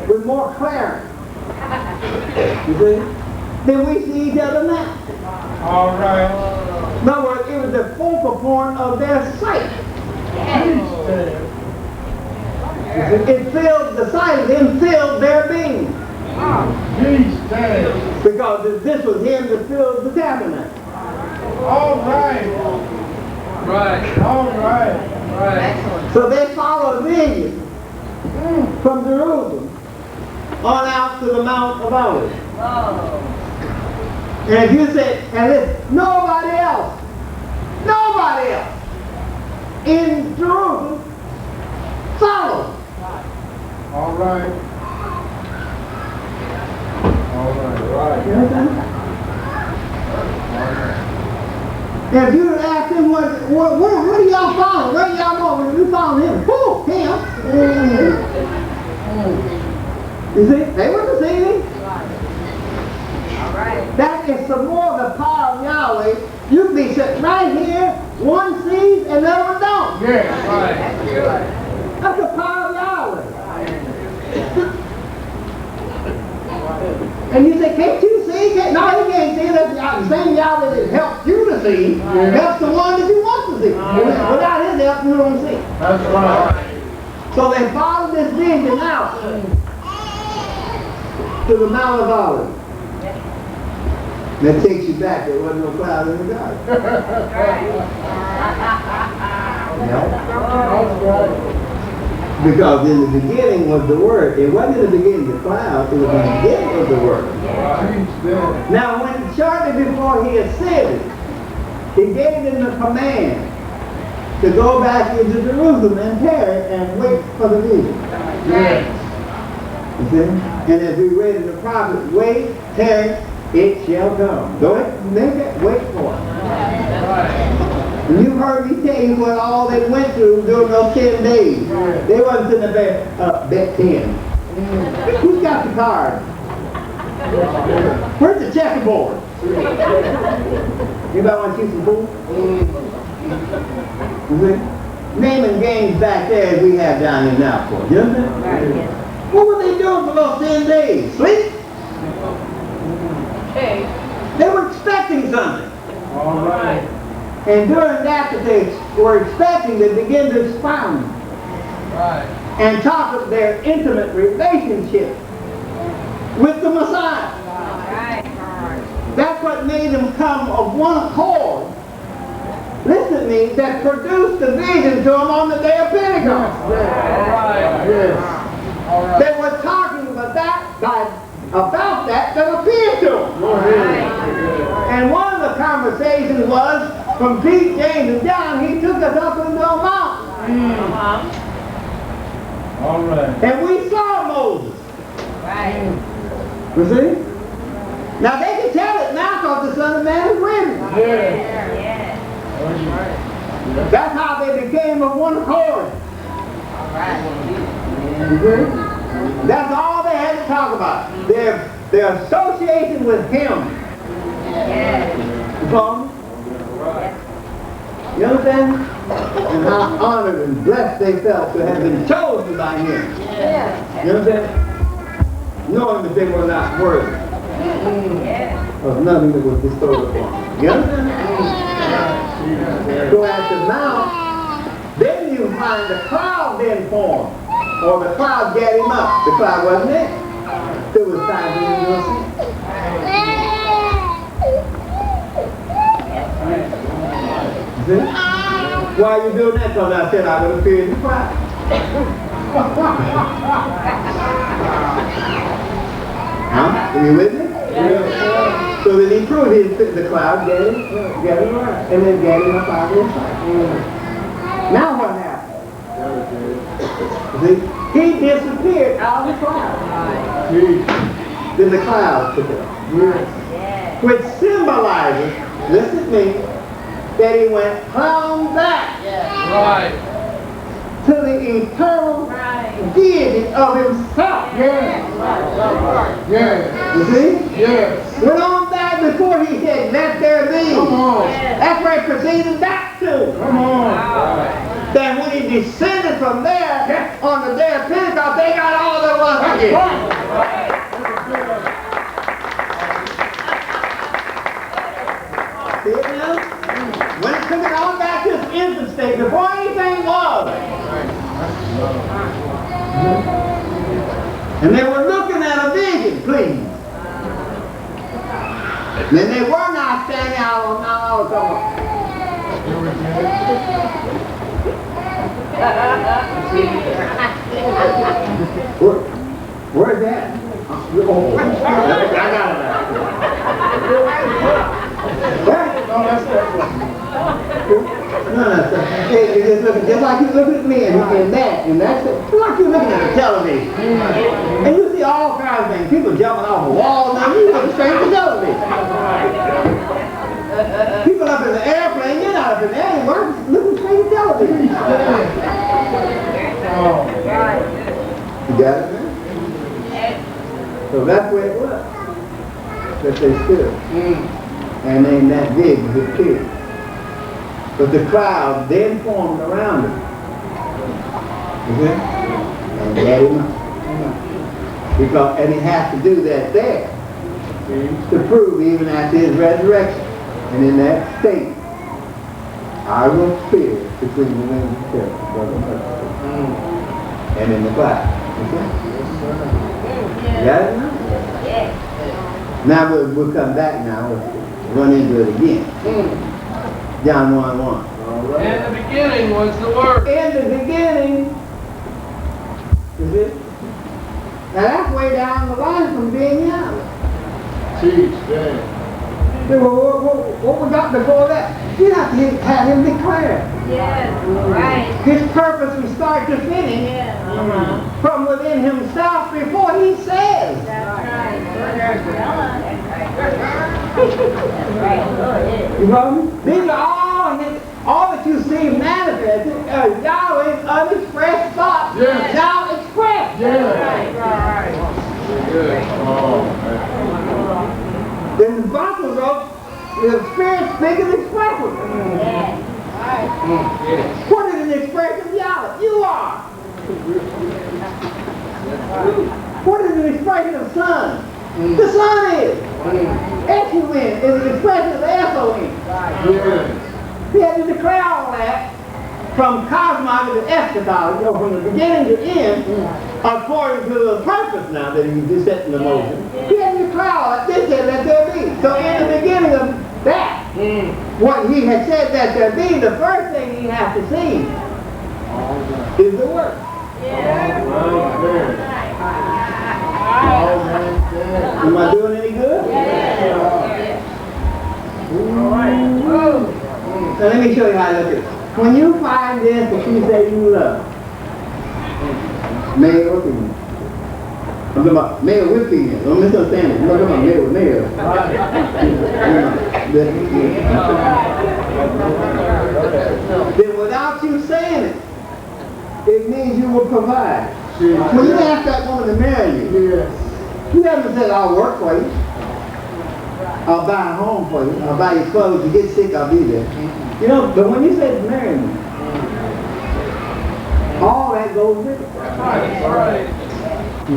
A: With more clarity. You see? Then we see each other now.
B: All right.
A: In other words, it was the focal point of their sight. It filled the sight of him, filled their being. Because this was him that filled the tabernacle.
B: All right. Right. All right. Right.
A: So they followed vision from Jerusalem on out to the Mount of Olives. And if you say, and there's nobody else in Jerusalem followed.
B: All right. All right. Right.
A: You understand? And if you would ask them, what do y'all follow? Where y'all going? We follow him. Who? Him. You see? They were the same. That is some more of the power of Yahweh. You can be sitting right here, one sees and the other one don't.
B: Yes. Right.
A: That's the power of Yahweh. And you say, can't you see? No, you can't see. That's the same Yahweh that helps you to see, helps the one that you want to see. Without his help, you don't see.
B: That's right.
A: So they followed this vision out to the Mount of Olives. That takes you back. There wasn't no cloud in the garden. Because in the beginning was the Word. It wasn't in the beginning the cloud. It was in the beginning of the Word. Now, when shortly before he ascended, he gave them the command to go back into Jerusalem and tarry and wait for the vision.
B: Yes.
A: You see? And as we read in the prophet, wait, tarry, it shall come. Don't make it, wait for it. And you've heard me tell you what all they went through during those 10 days. They wasn't sitting there bet 10. Who's got the card? Where's the checkerboard? Anybody want to shoot some pool? Naming games back there as we have down here now for you. What were they doing for those 10 days? Sleep? They were expecting something.
B: All right.
A: And during that they were expecting, they began to expound.
B: Right.
A: And talk of their intimate relationship with the Messiah. That's what made them come of one accord. Listen to me, that produced the vision to them on the day of Pentecost.
B: All right. Yes. All right.
A: They were talking about that appeared to them. And one of the conversations was from Pete, James, and John. He took us up into a mountain.
B: All right.
A: And we saw Moses. You see? Now they can tell it now because the Son of Man is risen. That's how they became of one accord. You see? That's all they had to talk about. Their association with him. You follow me? You understand? And how honored and blessed they felt to have been chosen by him. You understand? Knowing that they were not worthy of nothing that was bestowed upon them. You understand? So at the mount, then you find the cloud then formed. Or the cloud got him up. The cloud wasn't there. It was time for him to ascend. See? Why are you doing that? Because I said I would appear in the cloud. Huh? Are you with me? So then he proved the cloud got him right. And then got him up out of his sight. Now what happened? See? He disappeared out of the cloud. Then the cloud took it off. Which symbolizes, listen to me, that he went plumb back.
B: Right.
A: to the eternal deity of himself.
B: Yes. Yes.
A: You see?
B: Yes.
A: Went on back before he said, let there be.
B: Come on.
A: That's where he proceeded back to.
B: Come on.
A: That when he descended from there on the day of Pentecost, they got all there was to get. See it now? When it took it all back to its infant state, before anything was. And they were looking at a vision, please. And they were not standing out on all the Where's that? Oh, I got it now. What?
B: No, that's that one.
A: No, just like you look at me and that's it. It's like you're looking at a television. And you see all kinds of things. People jumping off a wall. Now you look straight at the television. People up in the airplane, you're not up in the air, you're looking straight at the television. You got it, man? So that's where it was. That they stood. And then that vision was appeared. But the crowd then formed around him. Okay? And let him know. Because, and he has to do that there to prove even after his resurrection. And in that state, I will fear between the wings of the and in the cloud. Okay? You got it now? Now we'll come back now. We'll run into it again. John 1:1.
B: In the beginning was the Word.
A: In the beginning, is it? Now that's way down the line from being Yahweh.
B: Jeez, dang.
A: What we got before that? You have to have him declare.
C: Yes, right.
A: His purpose from start to finish.
C: Yeah.
A: From within himself before he says.
C: That's right. That's right.
A: You know? These are all that you see manifested as Yahweh's unexpressed thoughts.
B: Yes.
A: Now expressed.
B: Yes.
C: Right.
B: Yes. Oh, man.
A: Then the Bible wrote, the Spirit speaking expression.
C: Yes.
B: Yes.
A: What is an expression of Yahweh? You are. What is an expression of Son? The Son is. S-U-N is an expression of the S-O-N.
B: Yes.
A: He had to declare all that from cosmology to eschatology, or from the beginning to end, according to the purpose now that he just set in the motion. He had to declare all that. This said let there be. So in the beginning of that, what he had said that there be, the first thing he has to see is the Word. Am I doing any good? So let me show you how I look at it. When you find this that you say you love, male or female. I'm talking about male with female. Don't misunderstand it. I'm talking about male with male. Then without you saying it, it means you will provide. When you ask that woman to marry you, you haven't said, I'll work for you. I'll buy a home for you. I'll buy you clothes. You get sick, I'll be there. You know, but when you say marry me, all that goes with it.
B: That's right.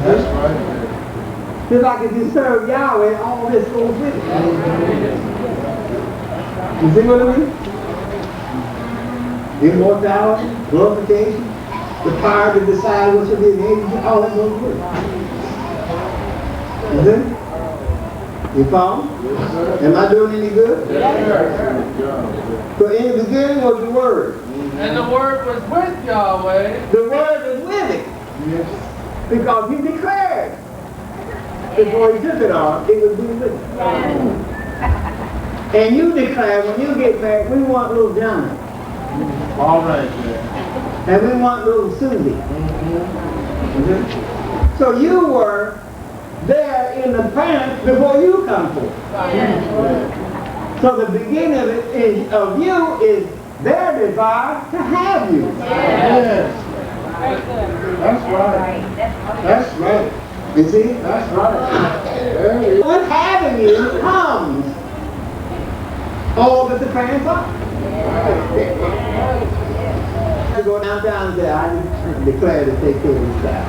B: That's right.
A: Just like if you serve Yahweh, all this goes with it. You see what I mean? Immortality, glorification, the power to decide what should be an age, all that goes with it. You see? You follow? Am I doing any good?
B: Yes.
A: So in the beginning was the Word.
B: And the Word was with Yahweh.
A: The Word is living.
B: Yes.
A: Because he declared before he took it on, it would be living. And you declare when you get back, we want little Johnny.
B: All right, man.
A: And we want little Susie. So you were there in the parents before you come forth. So the beginning of you is their desire to have you.
B: Yes.
C: Very good.
B: That's right. That's right.
A: You see?
B: That's right. Very good.
A: What having you comes all that the parents are. You go downtown and say, I declare to take care of this child.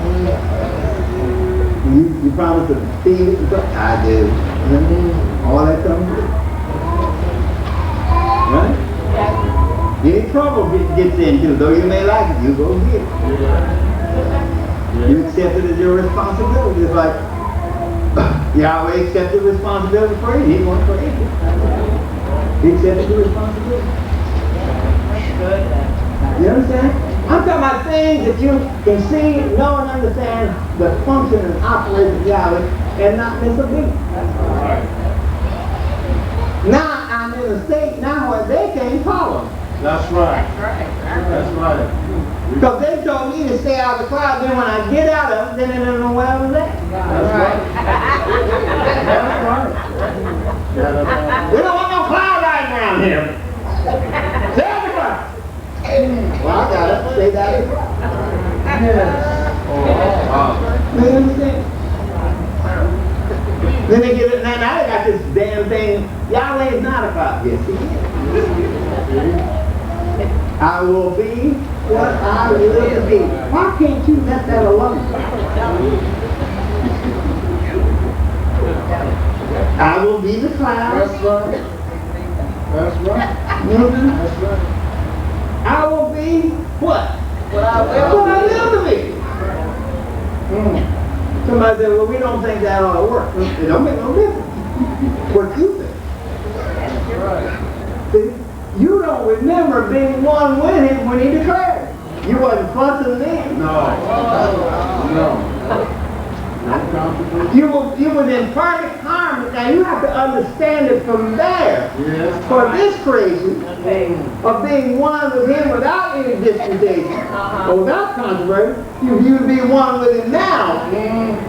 A: You promise to feed it? I do. All that comes through. Right? Any trouble gets into, though you may like it, you go get it. You accept it as your responsibility. It's like Yahweh accepted responsibility for you. He won't for you. He accepted the responsibility. You understand? I'm talking about things that you can see, know, and understand the function and operation of Yahweh and not miss a beat. Now I'm in a state now where they can't follow.
B: That's right. That's right.
A: Because they told me to stay out of the cloud, then when I get out of it, then they don't know where I was at.
B: That's right. That's right.
A: We don't want no cloud riding around here. Stay out of the cloud. Well, I got it. Stay out of the cloud.
B: Yes.
A: You understand? Then they get it, now they got this damn thing. Yahweh is not a cloud. Yes, he is. I will be what I will be. Why can't you let that alone? I will be the cloud.
B: That's right. That's right. That's right.
A: I will be what?
C: What I will
A: What I will to be. Somebody said, well, we don't think that ought to work. It don't make no difference. What you think.
B: Right.
A: See, you don't remember being one with him when he declared. You wasn't fussing then.
B: No. No. No contradiction.
A: You was in perfect harmony. Now you have to understand it from there.
B: Yes.
A: For this creation of being one with him without any disputation or without controversy, you would be one with him now.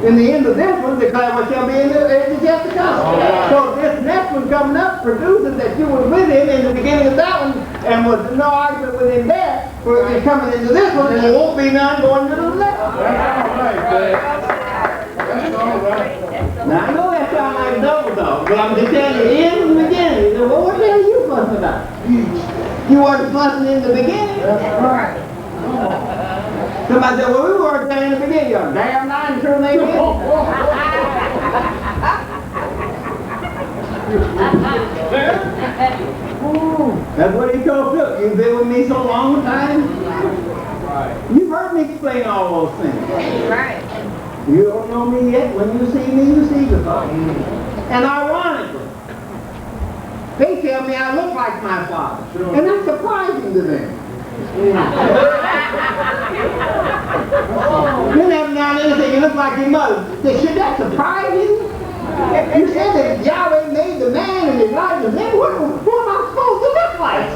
A: In the end of this one, declare what shall be in the age yet to come. So this next one coming up produces that you were with him in the beginning of that one and was no argument with him there. For you're coming into this one, there won't be none going to the next one.
B: That's all right, Dad. That's all right.
A: Now I know that sounds like double dog, but I'm just telling you, in the beginning, you know, well, what the hell are you fussing about? You wasn't fussing in the beginning.
B: That's right.
A: Somebody said, well, we weren't there in the beginning. You're damn lying, true they did. That's what he told Philip. You've been with me so long time.
B: Right.
A: You've heard me explain all those things.
C: Right.
A: You don't know me yet. When you see me, you see the Father. And ironically, they tell me I look like my father.
B: Sure.
A: And that's surprising to them. You never now and then say you look like your mother. They should that surprise you? You said that Yahweh made the man in his likeness. Then who am I supposed to look like?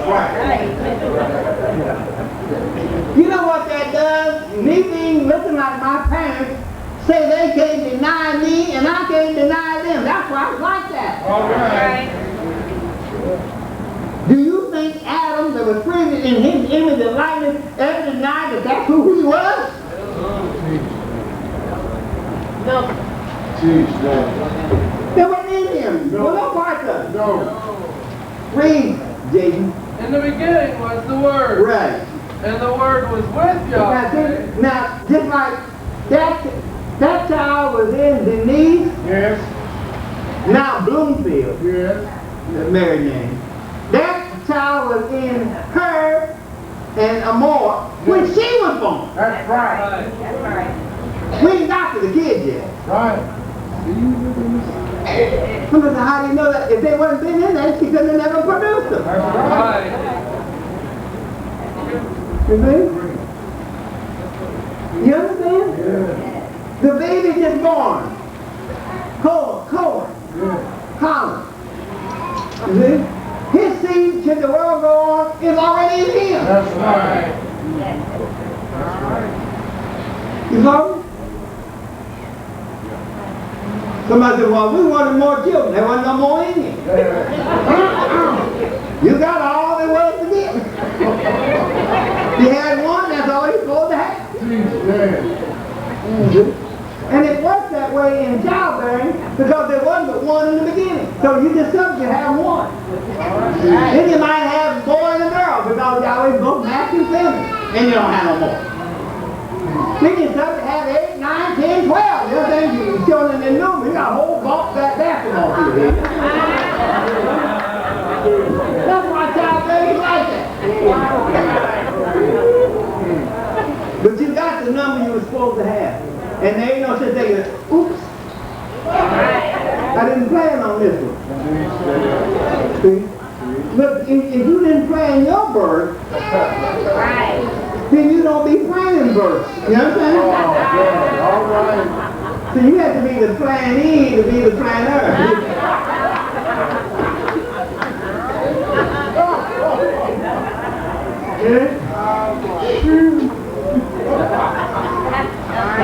A: You know what that does? Me being looking like my parents say they can't deny me and I can't deny them. That's why it's like that.
B: All right.
A: Do you think Adam, that was created in his image and likeness, ever denied that that's who he was?
C: No.
B: Jeez, Dad.
A: There wasn't in him.
B: No.
A: Well, no part of it.
B: No.
A: Read, Jason.
D: In the beginning was the Word,
A: Right.
D: and the Word was with Yahweh.
A: Now, just like that child was in Denise,
B: Yes.
A: now Bloomfield,
B: Yes.
A: the married name. That child was in her and Amor when she was born.
B: That's right.
C: That's right.
A: We ain't got to the kid yet.
B: Right.
A: Somebody said, how do you know that? If they wasn't been in there, it's because they never produced them.
B: That's right.
D: Right.
A: You see? You understand?
B: Yes.
A: The baby just born. Colin.
B: Yes.
A: Colin. You see? His seed, should the world go on, is already in him.
B: That's right.
A: You know? Somebody said, well, we wanted more children. There wasn't no more in you. You got all there was to give. You had one, that's all you're supposed to have. So you just something you have one. Then you might have a boy and a girl because Yahweh both match and feminine. And you don't have no more. Then you something have 8, 9, 10, 12. You know things you children in number. You got a whole box back basketball to your head. That's why child babies like that. But you got the number you were supposed to have. And there ain't no such thing as, oops, I didn't plan on this one. See? Look, if you didn't plan your birth, then you don't be planning birth. You understand?
B: All right.
A: So you have to be the planee to be the planner.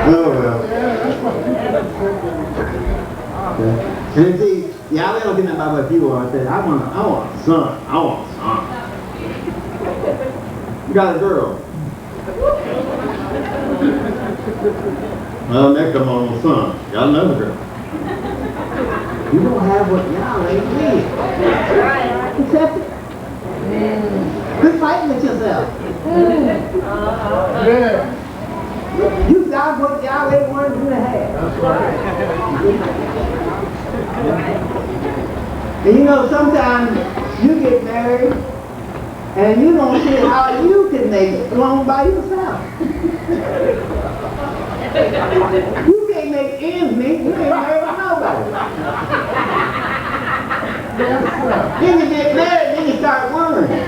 A: Oh well. And see, y'all don't get nothing about what you are. I said, I want a son. I want a son. You got a girl. Well, next come on, son. Got another girl. You don't have what y'all ain't need. Accept it. Quit fighting with yourself.
B: Yeah.
A: You got what y'all ain't wanted you to have.
B: That's right.
A: And you know, sometimes you get married and you don't see how you can make it alone by yourself. You can't make ends meet, you ain't married with nobody. Then you get married, then you start worrying.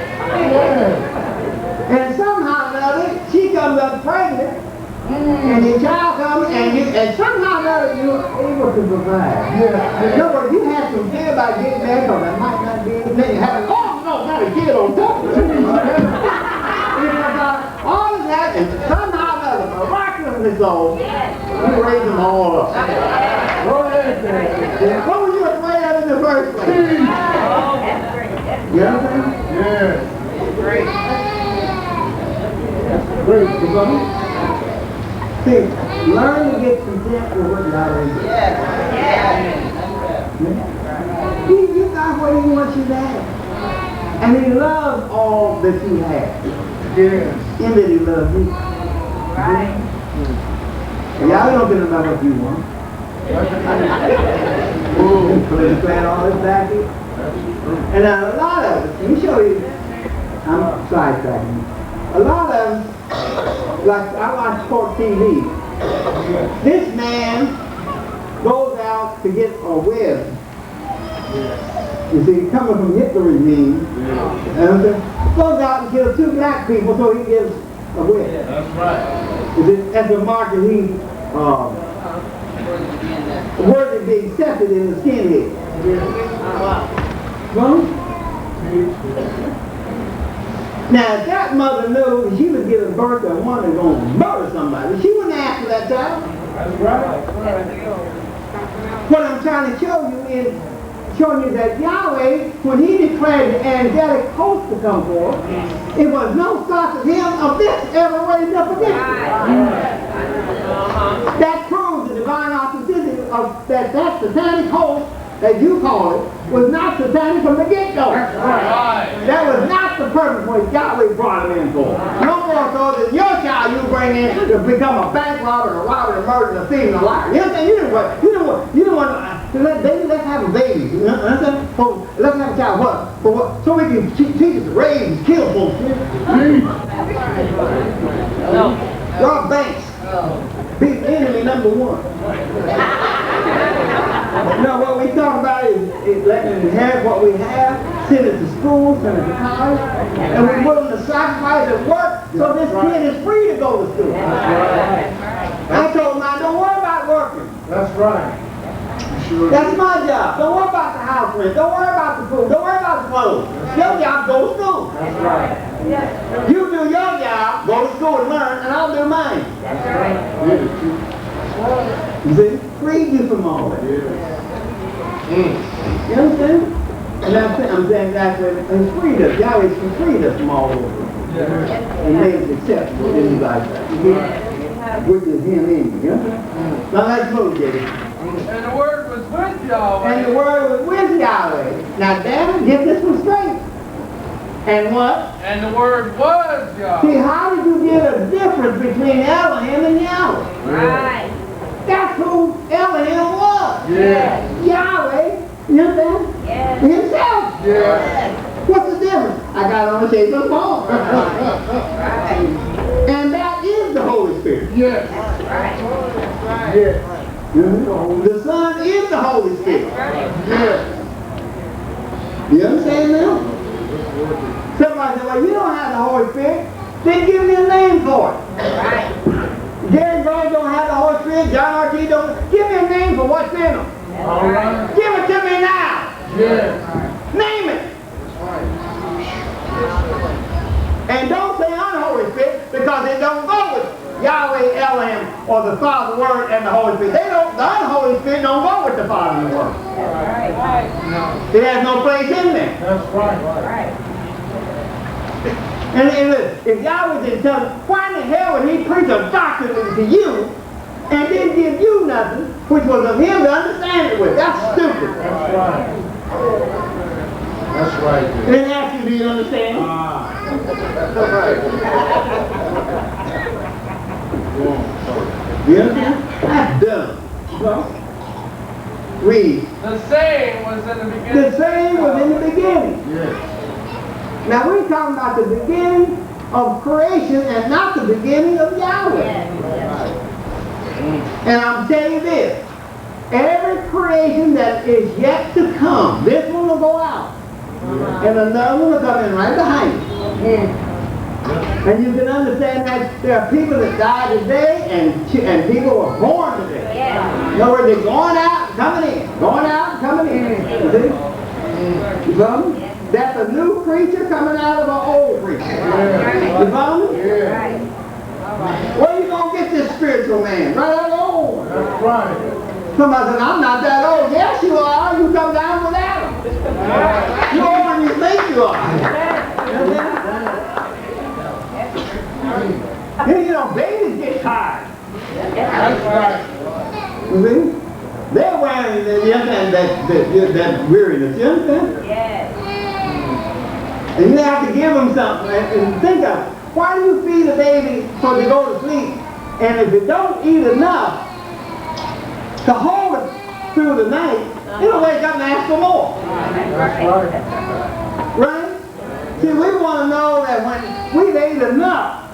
A: And somehow or another, she comes up pregnant, and your child comes, and somehow or another you're able to provide. In other words, you have some fear about getting married, because that might not be anything. You have oh no, not a kid on top of it. All of that, and somehow or another, miraculously so, you raise them all up. What were you afraid of in the first place? You understand?
B: Yeah.
A: Great. See, learn to get content with what God is. You got what He wants you to have. And He loves all that you have.
B: Yes.
A: In that He loves you.
C: Right.
A: Y'all don't get about what you want. So you plan all this back here. And a lot of us, let me show you, I'm sidetracking. A lot of them, like I watch sport TV. This man goes out to get a web. You see, coming from Hitler regime, goes out and kills 2 black people so he gives a web.
B: That's right.
A: As a mark that he worthy to be accepted in the skinhead. Well, now, if that mother knew she was giving birth to one that's going to murder somebody, she wouldn't ask for that child.
B: That's right.
A: What I'm trying to show you is showing you that Yahweh, when He declared the angelic host to come forth, it was no thought of Him of this ever raised up against it. That proves the divine authenticity of that satanic host that you call it was not satanic from the get-go. That was not the purpose when Yahweh brought him in for. No more so that your child you bring in to become a bank robber, a robber, a murderer, a thief, and a liar. You understand? You didn't want to let baby, let's have a baby. You understand? Let's have a child. What? For what? So we can teach us to raise and kill folks. Rob banks. Be enemy number 1. No, what we talk about is letting them inherit what we have, send it to school, send it to college, and we're willing to sacrifice and work so this kid is free to go to school. I told him, don't worry about working.
B: That's right.
A: That's my job. Don't worry about the house rent. Don't worry about the food. Don't worry about the clothes. Your job, go to school.
B: That's right.
A: You do your job, go to school and learn, and I'll do mine.
C: That's right.
A: You see? Freed you from all that. You understand? And I'm saying that's what He's freed us. Yahweh's freed us from all over. And made us acceptable in His life. Which is Him in you. Now let's move, David.
D: And the Word was with Yahweh.
A: And the Word was with Yahweh. Now, damn it, get this one straight. And what?
D: And the Word was
A: See,
D: Yahweh.
A: how did you get a difference between Elohim and Yahweh?
C: Right.
A: That's who Elohim was.
D: Yes.
A: Yahweh, you understand?
C: Yes.
A: Himself.
D: Yes.
A: What's the difference? I got on the shape of the ball.
C: Right.
A: And that is the Holy Spirit.
D: Yes.
C: Right.
D: Yes.
A: The Son is the Holy Spirit.
C: Right.
D: Yes.
A: You understand now? Somebody said, well, you don't have the Holy Spirit. Then give me a name for it.
C: Right.
A: Gary Grove don't have the Holy Spirit. John R.T. don't. Give me a name for what's in them.
D: All right.
A: Give it to me now.
D: Yes.
A: Name it. And don't say unholy spirit because it don't go with Yahweh, Elohim, or the Father, Word, and the Holy Spirit. They don't. The unholy spirit don't go with the Father and the Word.
C: Right.
A: It has no place in there.
D: That's right.
C: Right.
A: And listen, if Yahweh didn't tell him, why in the hell would he preach a doctrine to you and didn't give you nothing, which was of him to understand it with? That's stupid.
D: That's right. That's right.
A: And then ask you, do you understand?
D: That's right.
A: You understand? That's dumb. Well, read.
D: The same was in the beginning.
A: The same was in the beginning.
D: Yes.
A: Now we're talking about the beginning of creation and not the beginning of Yahweh. And I'm telling you this, every creation that is yet to come, this one will go out. And another one will come in right behind it. And you can understand that there are people that died today and people were born today.
C: Yeah.
A: In other words, they're going out and coming in. Going out and coming in. You see? You follow me? That's a new creature coming out of an old creature. You follow me?
C: Right.
A: Where are you going to get this spiritual man? Right out of the old.
D: That's right.
A: Somebody said, I'm not that old. Yes, you are. You come down with Adam. You're older than you think you are. You know, babies get tired.
D: That's right.
A: You see? They're wearing that weariness. You understand?
C: Yes.
A: And you have to give them something. And think of it. Why do you feed a baby so they go to sleep? And if it don't eat enough to hold it through the night, it'll wake up and ask for more.
D: That's right.
A: Right? See, we want to know that when we've ate enough,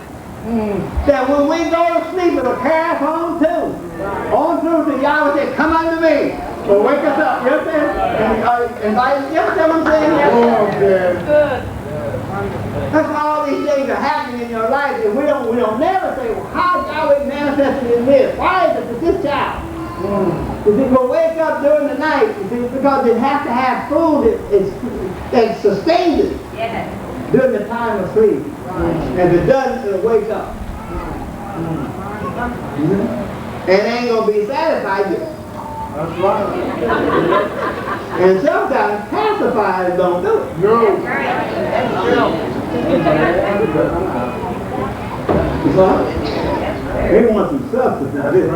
A: that when we go to sleep, it'll carry us on too. On through to Yahweh said, come unto me. So wake us up. You understand? And you understand what I'm saying?
D: Oh, okay.
C: Good.
A: That's why all these things are happening in your life, and we don't never say, well, how is Yahweh manifested in this? Why is it that this child? Because it will wake up during the night, you see, because it has to have food that sustains it
C: Yes.
A: during the time of sleep. If it doesn't, it'll wake up. And it ain't going to be satisfied yet.
D: That's right.
A: And sometimes pacifiers don't do it.
D: No.
A: They want some substance now, this.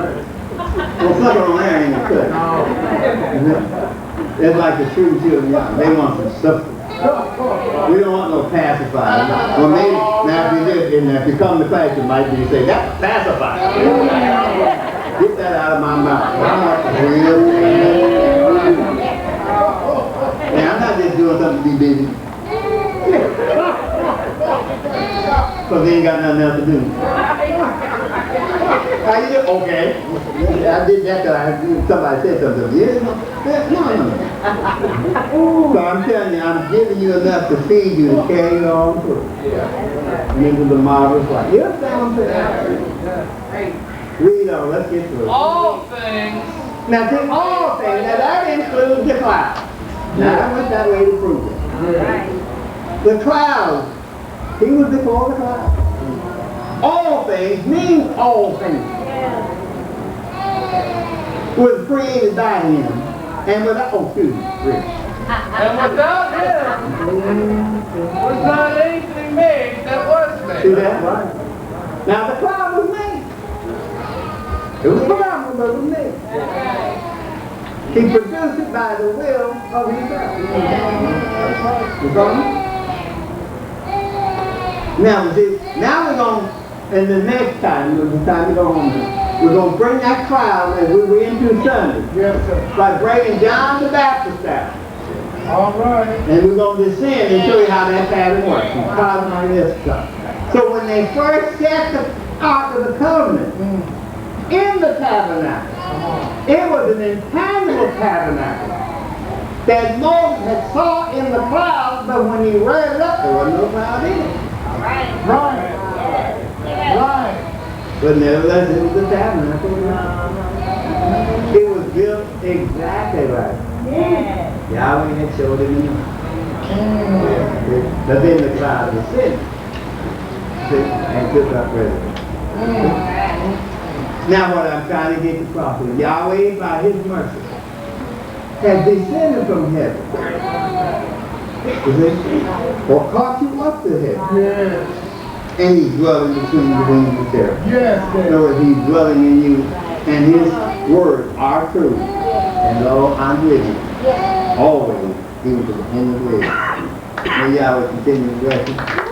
A: Well, sucker on there ain't gonna cut. It's like the true children, they want some substance. We don't want no pacifier. Well, maybe, now if you come to class, you might be say, that's a pacifier. Get that out of my mouth. Now, I'm not just doing something to be busy. Because they ain't got nothing else to do. How you do? Okay. I did that because somebody said something. Yeah, no. So I'm telling you, I'm giving you enough to feed you and carry you on through. Into the marvelous light. You understand what I'm saying? Read on, let's get through it.
D: All things.
A: Now see, all things, now that includes the clouds. Now I went that way to prove it.
C: Right.
A: The clouds, he was before the clouds. All things means all things. Was created by him. And without,
D: And without him was not anything made that was made.
A: See that? Right. Now the cloud was made. It was phenomenal, but it was made. He produced it by the will of himself. You follow me? Now, see, now we're going, and the next time, the time to go home, we're going to bring that cloud as we were into Sunday.
D: Yes, sir.
A: By breaking John the Baptist out.
D: All right.
A: And we're going to descend and show you how that pattern works. And cloud like this stuff. So when they first set the Ark of the Covenant in the tabernacle, it was an intangible tabernacle that Moses had saw in the clouds, but when he read it up, there was no cloud in it.
C: Right.
D: Right. Right.
A: But nevertheless, it was a tabernacle. It was built exactly right.
C: Yeah.
A: Yahweh had showed him in the but then the cloud descended and took up residence. Now what I'm trying to get across is Yahweh, by his mercy, has descended from heaven. You see? Or caught you up to heaven.
D: Yes.
A: And he's dwelling between the wings of the cherub.
D: Yes,
A: In other words, he's dwelling in you, and his words are true. And lo, I'm with you. Always, even to the end of the age. May Yahweh continue to bless you.